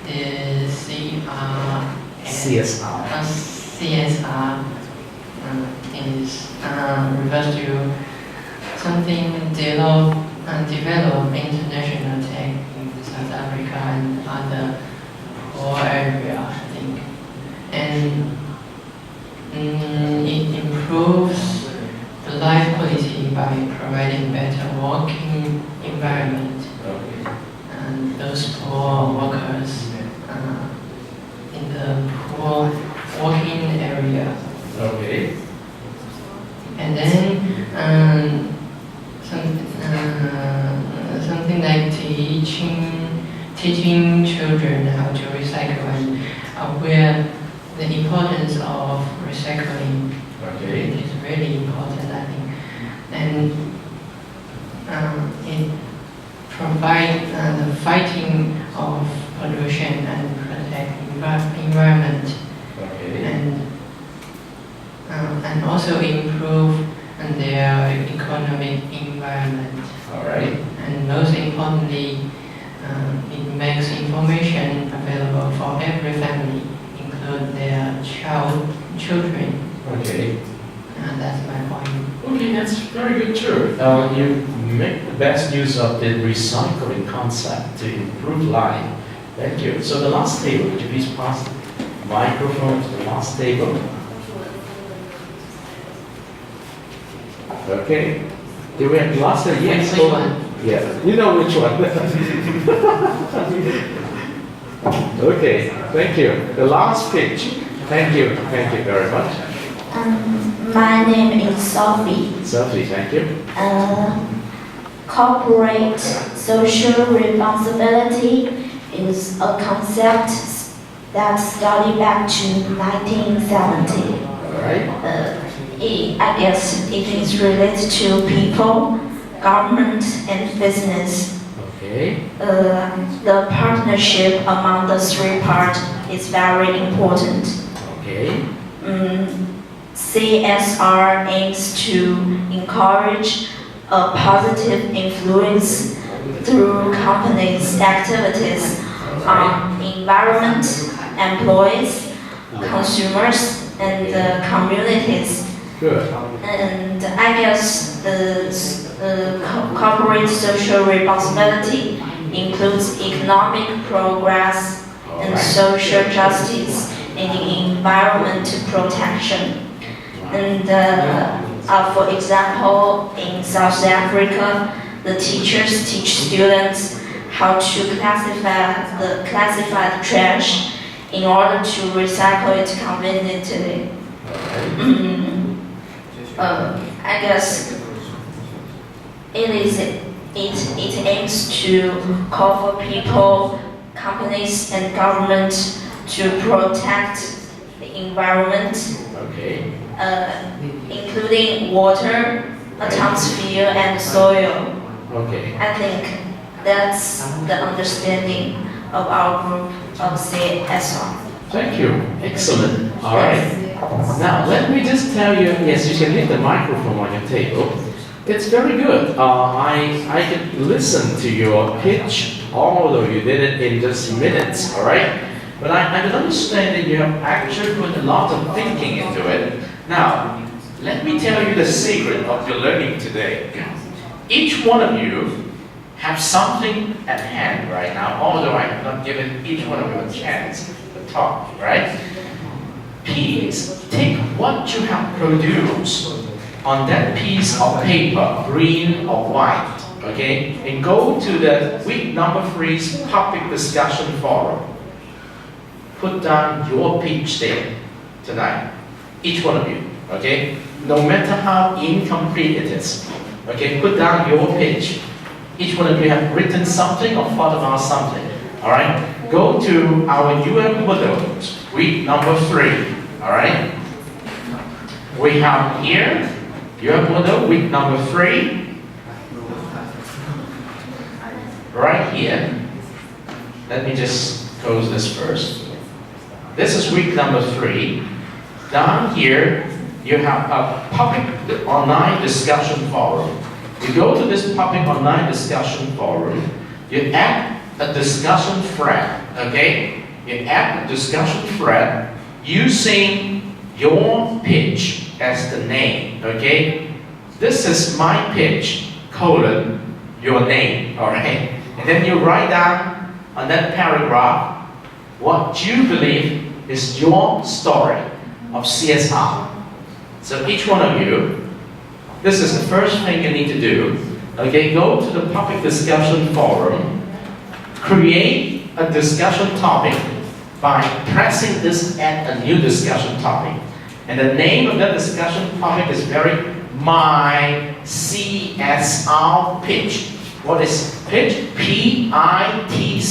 the CSR. CSR is refers to something develop international tech in South Africa and other poor area, I think. And it improves the life quality by providing better working environment and those poor workers in the poor working area. Okay. And then something like teaching children how to recycle and aware the importance of recycling. Okay. It is really important, I think. And it provides the fighting of pollution and protect environment Okay. and also improve their economic environment. All right. And most importantly, it makes information available for every family, include their children. Okay. And that's my point. Okay, that's very good too. You make the best use of the recycling concept to improve life. Thank you. So the last table, could you please pass the microphone to the last table? Okay. Do we have the last table? Yes. Which one? Yeah, you know which one. Okay, thank you. The last page. Thank you very much. My name is Sophie. Sophie, thank you. Corporate social responsibility is a concept that started back to 1970. All right. I guess it is related to people, government, and business. Okay. The partnership among the three parts is very important. Okay. CSR aims to encourage a positive influence through companies' activities on environment, employees, consumers, and communities. Good. And I guess the corporate social responsibility includes economic progress and social justice and environment protection. And for example, in South Africa, the teachers teach students how to classify the trash in order to recycle it conveniently. I guess it aims to call for people, companies, and government to protect the environment, Okay. including water, atmosphere, and soil. Okay. I think that's the understanding of our group of CSR. Thank you. Excellent. All right. Now, let me just tell you, yes, you can leave the microphone on your table. It's very good. I could listen to your pitch, although you did it in just minutes, all right? But I could understand that you have actually put a lot of thinking into it. Now, let me tell you the secret of your learning today. Each one of you have something at hand right now, although I have not given each one of you a chance to talk, right? Please take what you have produced on that piece of paper, green or white, okay? And go to the week number 3's public discussion forum. Put down your pitch there tonight, each one of you, okay? No matter how incomplete it is, okay? Put down your pitch. Each one of you have written something or thought about something, all right? Go to our UN model, week number 3, all right? We have here, UN model, week number 3. Right here, let me just close this first. This is week number 3. Down here, you have a public online discussion forum. You go to this public online discussion forum, you add a discussion thread, okay? You add a discussion thread using your pitch as the name, okay? This is my pitch, colon, your name, all right? And then you write down on that paragraph what you believe is your story of CSR. So each one of you, this is the first thing you need to do. Okay, go to the public discussion forum, create a discussion topic by pressing this add a new discussion topic. And the name of that discussion topic is my CSR pitch. What is pitch? P-I-T-C-H.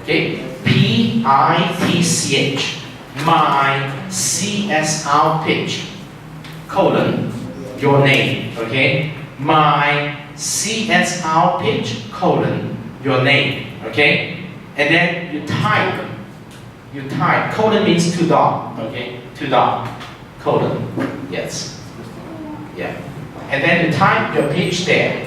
Okay? P-I-T-C-H. My CSR pitch. Colon, your name. Okay? My CSR pitch, colon, your name. Okay? And then you type. Colon means 2 dot. Okay? 2 dot. Colon. Yes. Yeah. And then you type your pitch there.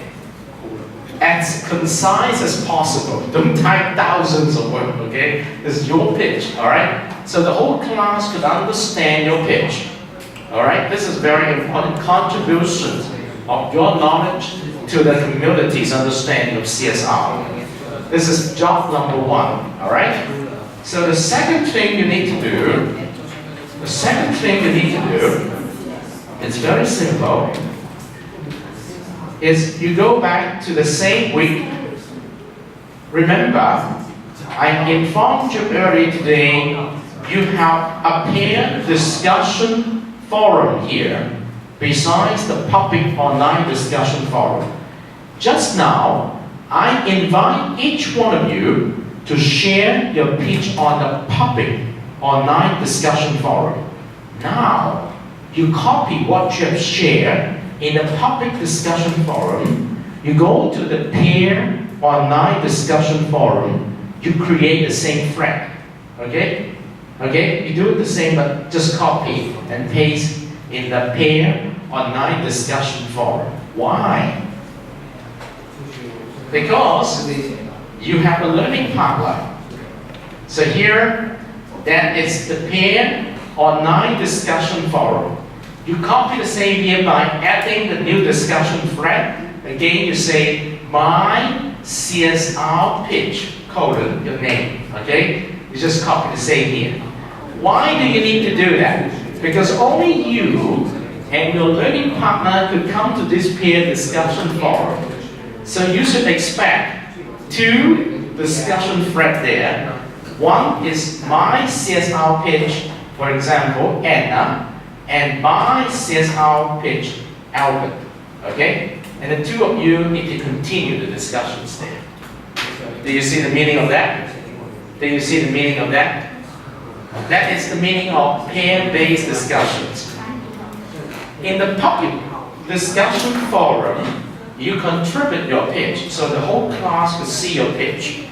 As concise as possible. Don't type thousands of words, okay? It's your pitch, all right? So the whole class could understand your pitch, all right? This is very important contribution of your knowledge to the community's understanding of CSR. This is job number 1, all right? So the second thing you need to do, it's very simple, is you go back to the same week. Remember, I informed you earlier today, you have a peer discussion forum here, besides the public online discussion forum. Just now, I invite each one of you to share your pitch on the public online discussion forum. Now, you copy what you have shared in the public discussion forum, you go to the peer online discussion forum, you create the same thread, okay? Okay, you do it the same, but just copy and paste in the peer online discussion forum. Why? Because you have a learning partner. So here, that is the peer online discussion forum. You copy the same here by adding the new discussion thread. Again, you say, my CSR pitch, colon, your name, okay? You just copy the same here. Why do you need to do that? Because only you and your learning partner could come to this peer discussion forum. So you should expect 2 discussion threads there. One is my CSR pitch, for example, Anna, and my CSR pitch, Albert, okay? And the 2 of you need to continue the discussions there. Do you see the meaning of that? Do you see the meaning of that? That is the meaning of peer-based discussions. In the public discussion forum, you contribute your pitch, so the whole class will see your pitch.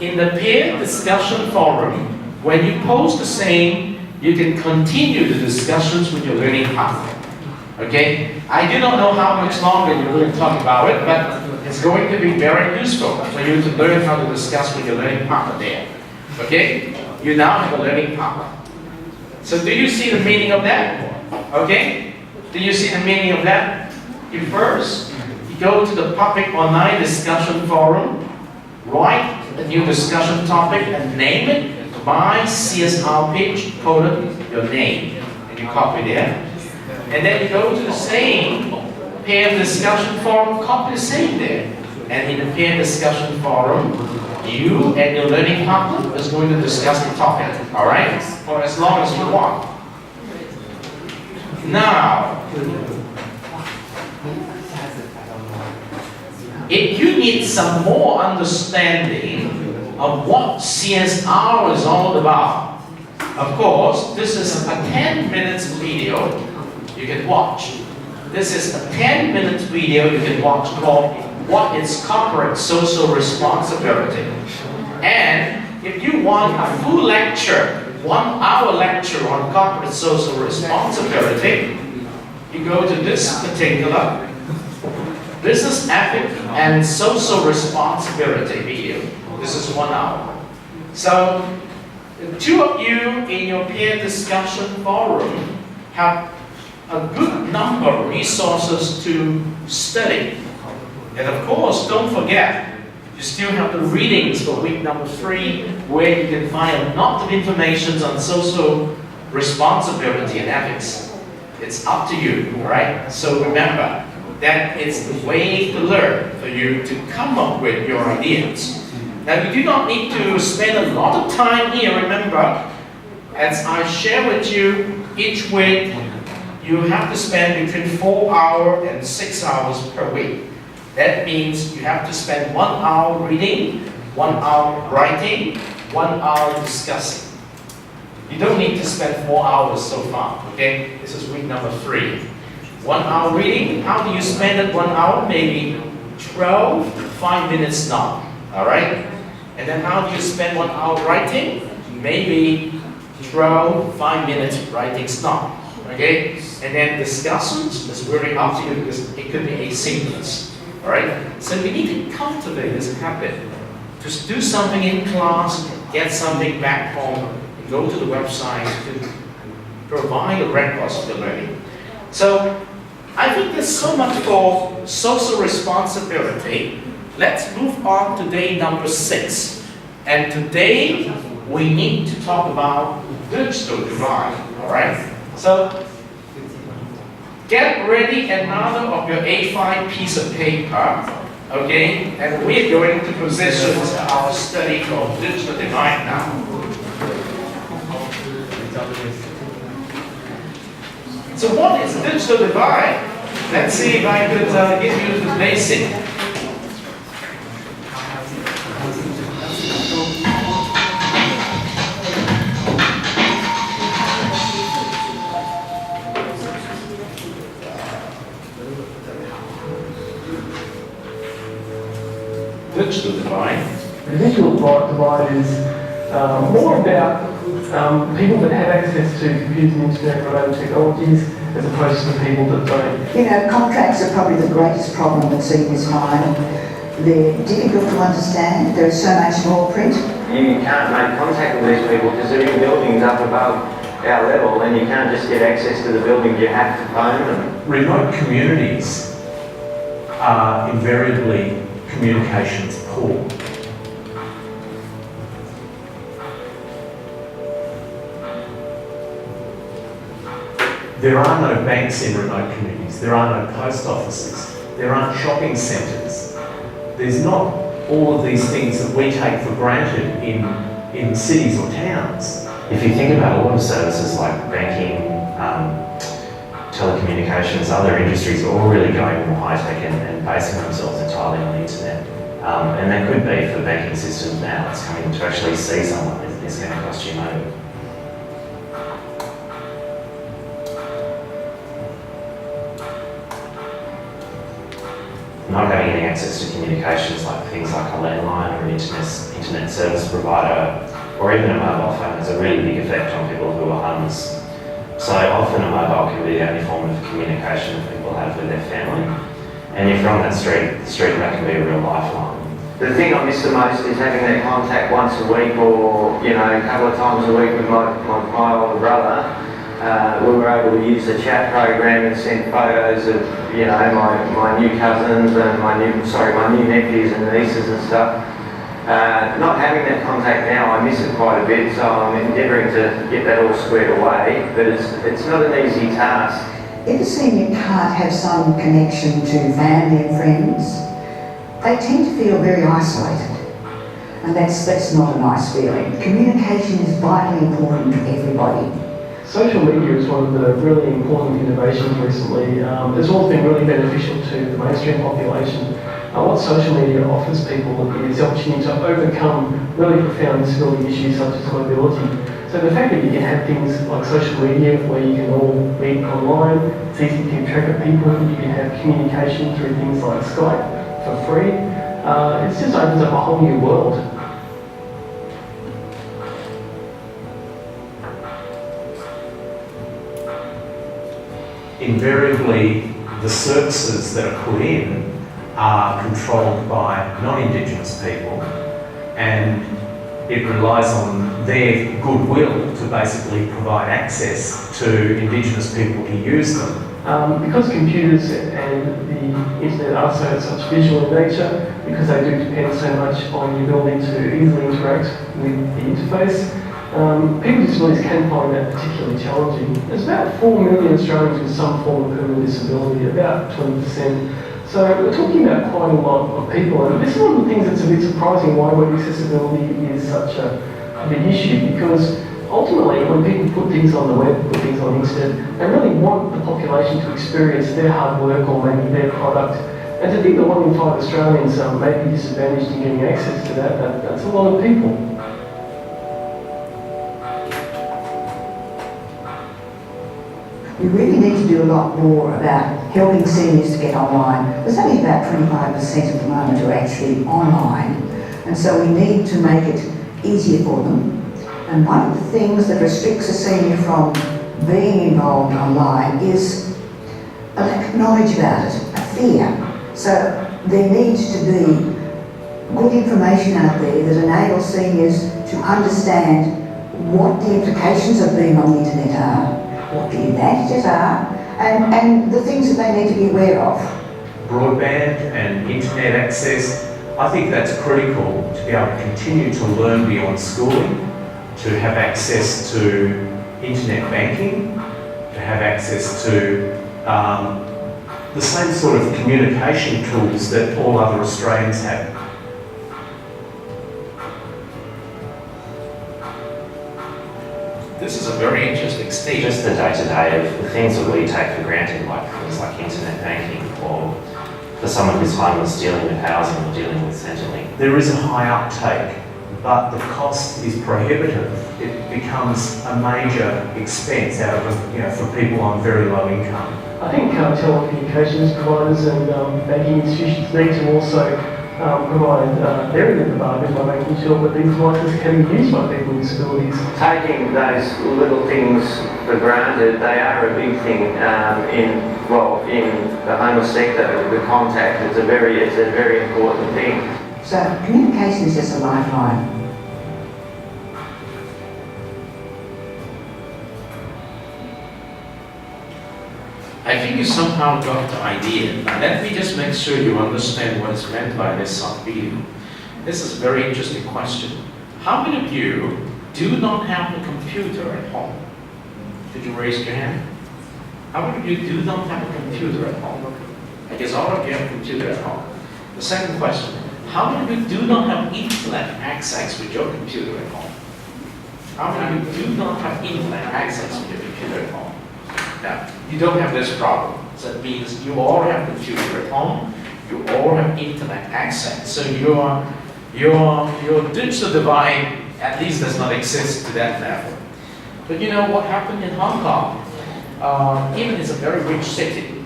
In the peer discussion forum, when you post the same, you can continue the discussions with your learning partner. Okay? I do not know how much longer you're going to talk about it, but it's going to be very useful for you to learn how to discuss with your learning partner there. Okay? You now have a learning partner. So do you see the meaning of that? Okay? Do you see the meaning of that? You first, you go to the public online discussion forum, write a new discussion topic and name it my CSR pitch, colon, your name, and you copy there. And then you go to the same peer discussion forum, copy the same there. And in the peer discussion forum, you and your learning partner is going to discuss the topic, all right? For as long as you want. Now, if you need some more understanding of what CSR is all about, of course, this is a 10-minute video you can watch. This is a 10-minute video you can watch called What is Corporate Social Responsibility? And if you want a full lecture, 1-hour lecture on corporate social responsibility, you go to this particular Business Ethic and Social Responsibility video. This is 1 hour. So, the two of you in your peer discussion forum have a good number of resources to study. And of course, don't forget, you still have the readings for week number 3, where you can find a lot of information on social responsibility and ethics. It's up to you, all right? So remember, that it's the way to learn for you to come up with your ideas. Now, you do not need to spend a lot of time here. Remember, as I share with you, each week you have to spend between 4 hours and 6 hours per week. That means you have to spend 1 hour reading, 1 hour writing, 1 hour discussing. You don't need to spend 4 hours so far, okay? This is week number 3. 1 hour reading, how do you spend it 1 hour? Maybe 12, 5 minutes now, all right? And then how do you spend 1 hour writing? Maybe 12, 5 minutes writing now, okay? And then discussions is really up to you because it could be asynchronous, all right? So we need to cultivate this habit to do something in class, get something back home, and go to the website to provide a record of your learning. So, I think there's so much for social responsibility. Let's move on to day number 6. And today, we need to talk about digital divide, all right? So, get ready another of your A5 piece of paper, okay? And we're going to position our study called digital divide now. So what is digital divide? Let's see if I could give you the basic. Digital divide. The digital divide is more about people that have access to computers and internet-related technologies as opposed to the people that don't. You know, contracts are probably the greatest problem at seniors high. They're difficult to understand. There is so much small print. You can't make contact with these people because they're in buildings up above our level and you can't just get access to the buildings, you have to phone them. Remote communities are invariably communications poor. There are no banks in remote communities, there are no post offices, there aren't shopping centres. There's not all of these things that we take for granted in cities or towns. If you think about a lot of services like banking, telecommunications, other industries are all really going more high-tech and basing themselves entirely on the internet. And that could be for banking systems now. It's coming to actually see someone is going to cost you money. Not having any access to communications like things like a landline or an internet service provider or even a mobile phone has a really big effect on people who are homeless. So often a mobile can be the only form of communication that people have with their family. And if you're on that street, that can be a real lifeline. The thing I miss the most is having that contact once a week or, you know, a couple of times a week with my older brother. We were able to use the chat program and send photos of, you know, my new cousins and my new nephews and nieces and stuff. Not having that contact now, I miss it quite a bit, so I'm endeavouring to get that all squared away, but it's not an easy task. if a senior can't have some connection to family and friends, they tend to feel very isolated. And that's not a nice feeling. Communication is vitally important to everybody. Social media is one of the really important innovations recently. It's also been really beneficial to the mainstream population. What social media offers people is the opportunity to overcome really profound disability issues such as mobility. So the fact that you can have things like social media where you can all meet online, it's easy to keep track of people, you can have communication through things like Skype for free. It just opens up a whole new world. Invariably, the services that are put in are controlled by non-Indigenous people, and it relies on their goodwill to basically provide access to Indigenous people to use them. Because computers and the internet are such visual in nature, because they do depend so much on the ability to easily interact with the interface, people with disabilities can find that particularly challenging. There's about 4 million Australians with some form of permanent disability, about 20%. So we're talking about quite a lot of people, and this is one of the things that's a bit surprising why web accessibility is such a big issue, because ultimately when people put things on the web, put things on the internet, they really want the population to experience their hard work or maybe their product. And to think that 1 in 5 Australians may be disadvantaged in getting access to that's a lot of people. We really need to do a lot more about helping seniors to get online. There's only about 25% at the moment who are actually online, and so we need to make it easier for them. And one of the things that restricts a senior from being involved online is a lack of knowledge about it, a fear. So there needs to be good information out there that enables seniors to understand what the implications of being on the internet are, what the advantages are, and the things that they need to be aware of. Broadband and internet access, I think that's critical to be able to continue to learn beyond schooling, to have access to internet banking, to have access to the same sort of communication tools that all other Australians have. This is a very interesting stage. Just the day-to-day of the things that we take for granted, like things like internet banking, or for someone who's homeless dealing with housing or dealing with Centrelink. There is a high uptake, but the cost is prohibitive. It becomes a major expense out of for people on very low income. I think telecommunications providers and banking institutions need to also provide their end of the bargain by making sure that these devices can be used by people with disabilities. Taking those little things for granted, they are a big thing in the homeless sector. The contact, it's a very important thing. So communication is just a lifeline. I think you somehow got the idea. Now let me just make sure you understand what is meant by this sub-video. This is a very interesting question. How many of you do not have a computer at home? Did you raise your hand? How many of you do not have a computer at home? I guess all of you have a computer at home. The second question, how many of you do not have internet access with your computer at home? How many of you do not have internet access with your computer at home? Now, you don't have this problem. So that means you all have a computer at home, you all have internet access. So your digital divide at least does not exist to that level. But you know what happened in Hong Kong? Even it's a very rich city,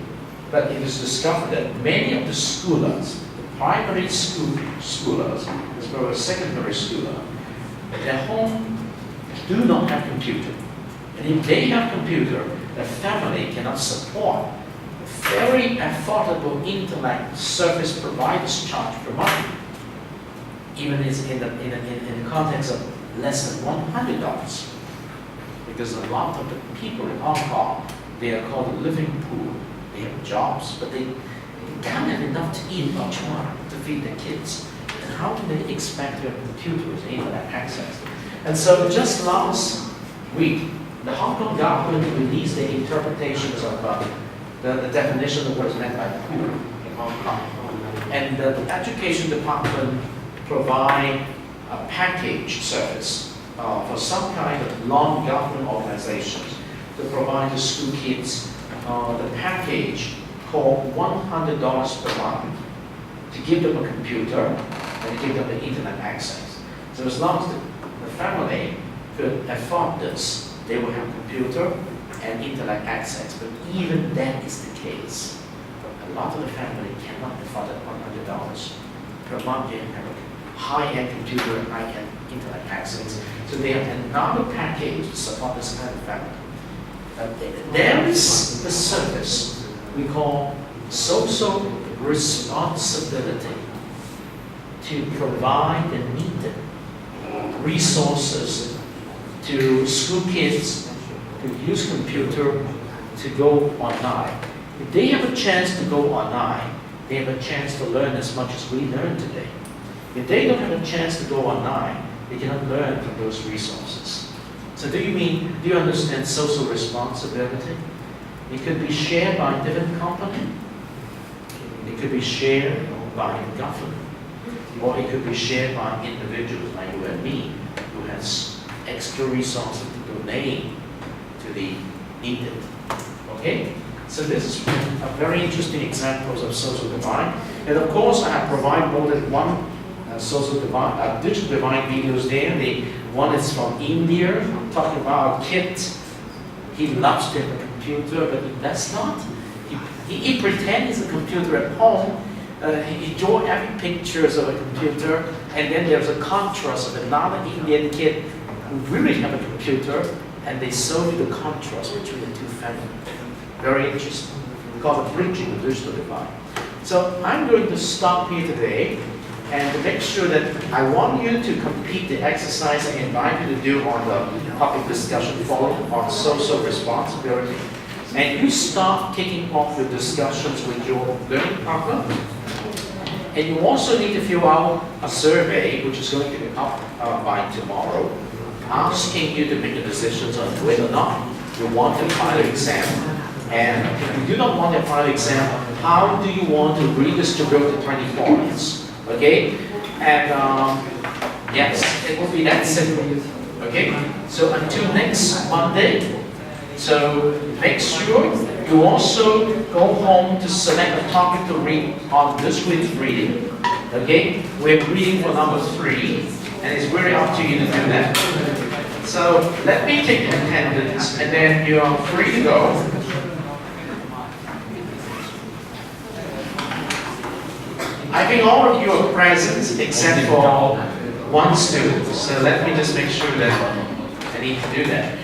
but it was discovered that many of the schoolers, the primary schoolers, as well as secondary schooler, at their home do not have computer. And if they have computer, the family cannot support very affordable internet service providers charge per month. Even it's in the context of less than $100. Because a lot of the people in Hong Kong, they are called the living poor. They have jobs, but they can't have enough to eat or to feed their kids. And how can they expect to have computers and internet access? And so just last week, the Hong Kong government released the interpretations of the definition of what is meant by poor in Hong Kong. And the education department provide a package service for some kind of non-government organizations to provide the school kids the package called $100 per month to give them a computer and to give them the internet access. So as long as the family could afford this, they will have computer and internet access. But even that is the case, a lot of the family cannot afford that $100 per month. They have a high-end computer and high-end internet access. So they have another package to support this kind of family. There is a service we call social responsibility to provide the needed resources to school kids to use computer to go online. If they have a chance to go online, they have a chance to learn as much as we learn today. If they don't have a chance to go online, they cannot learn from those resources. So do you understand social responsibility? It could be shared by different companies. It could be shared by the government. Or it could be shared by individuals like you and me who has extra resources to donate to the needed. Okay? So this is a very interesting example of social divide. And of course, I have provided more than one social divide, digital divide videos there. The one is from India, talking about a kid. He loves to have a computer, but he does not. He pretends he's a computer at home. He draws every pictures of a computer, and then there's a contrast of another Indian kid who really have a computer, and they show you the contrast between the two families. Very interesting. We call it bridging the digital divide. So I'm going to stop here today, and to make sure that I want you to complete the exercise I invite you to do on the public discussion forum on social responsibility. And you start kicking off your discussions with your learning partner. And you also need to fill out a survey, which is going to be up by tomorrow, asking you to make the decisions on whether or not you want the final exam. And if you do not want the final exam, how do you want to redistribute the 20 points? Okay? And yes, it will be that simple. Okay? So until next Monday, so make sure you also go home to select a topic to read on this week's reading. Okay? We're reading for number 3, and it's really up to you to do that. So let me take attendance, and then you are free to go. I think all of you are present except for one student. So let me just make sure that I need to do that.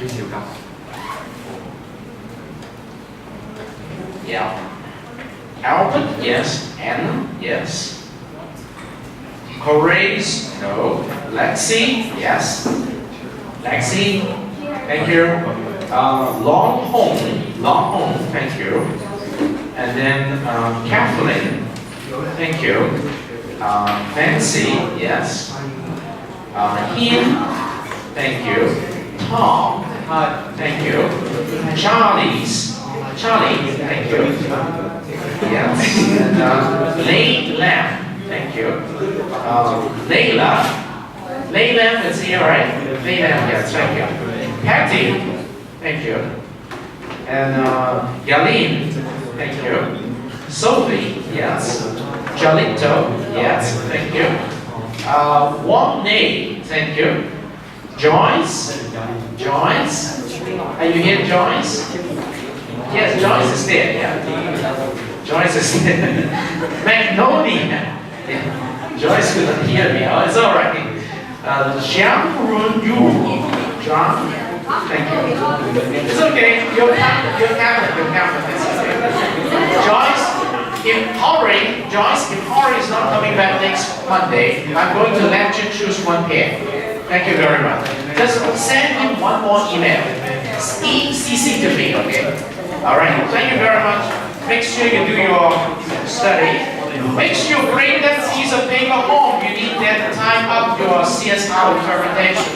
Yeah. Albert, yes. Anna, yes. Horace, no. Lexi, yes. Lexi, thank you. Long home, thank you. And then Kathleen, thank you. Nancy, yes. Him, thank you. Tom, thank you. Charlie, thank you. Yes. And Layla, thank you. Layla is here, right? Layla, yes, thank you. Patty, thank you. And Yaline, thank you. Sophie, yes. Jalito, yes, thank you. Wang, thank you. Joyce, are you here, Joyce? Yes, Joyce is there, yeah. Joyce is there. Magnolia. Yeah. Joyce couldn't hear me. Oh, it's all right. Xiang Run Yu. John, thank you. It's okay. You're captain. It's okay. Joyce, if Hori is not coming back next Monday, I'm going to let you choose one pair. Thank you very much. Just send him one more email. CC to me, okay? All right. Thank you very much. Make sure you do your study. Make sure you bring that piece of paper home. You need that to time up your CSR interpretation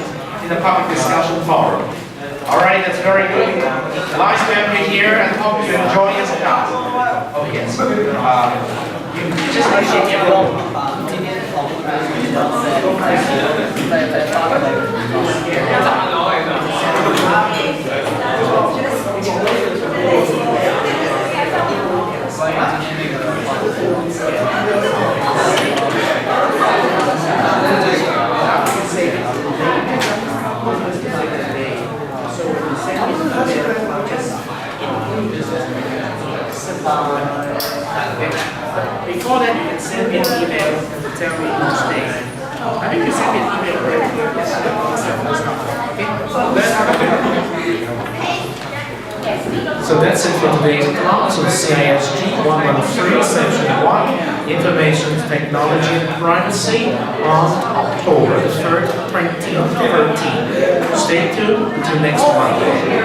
in the public discussion forum. All right, that's very good. Nice to have you here and hope you enjoy your class. Oh, yes. You just appreciate your role. Before that, you can send me an email to tell me each day. I think you sent me an email already. So that's it for today's class on CISG113 Section 1, Information Technology and Privacy on October the 3rd, 2013. Stay tuned until next Monday.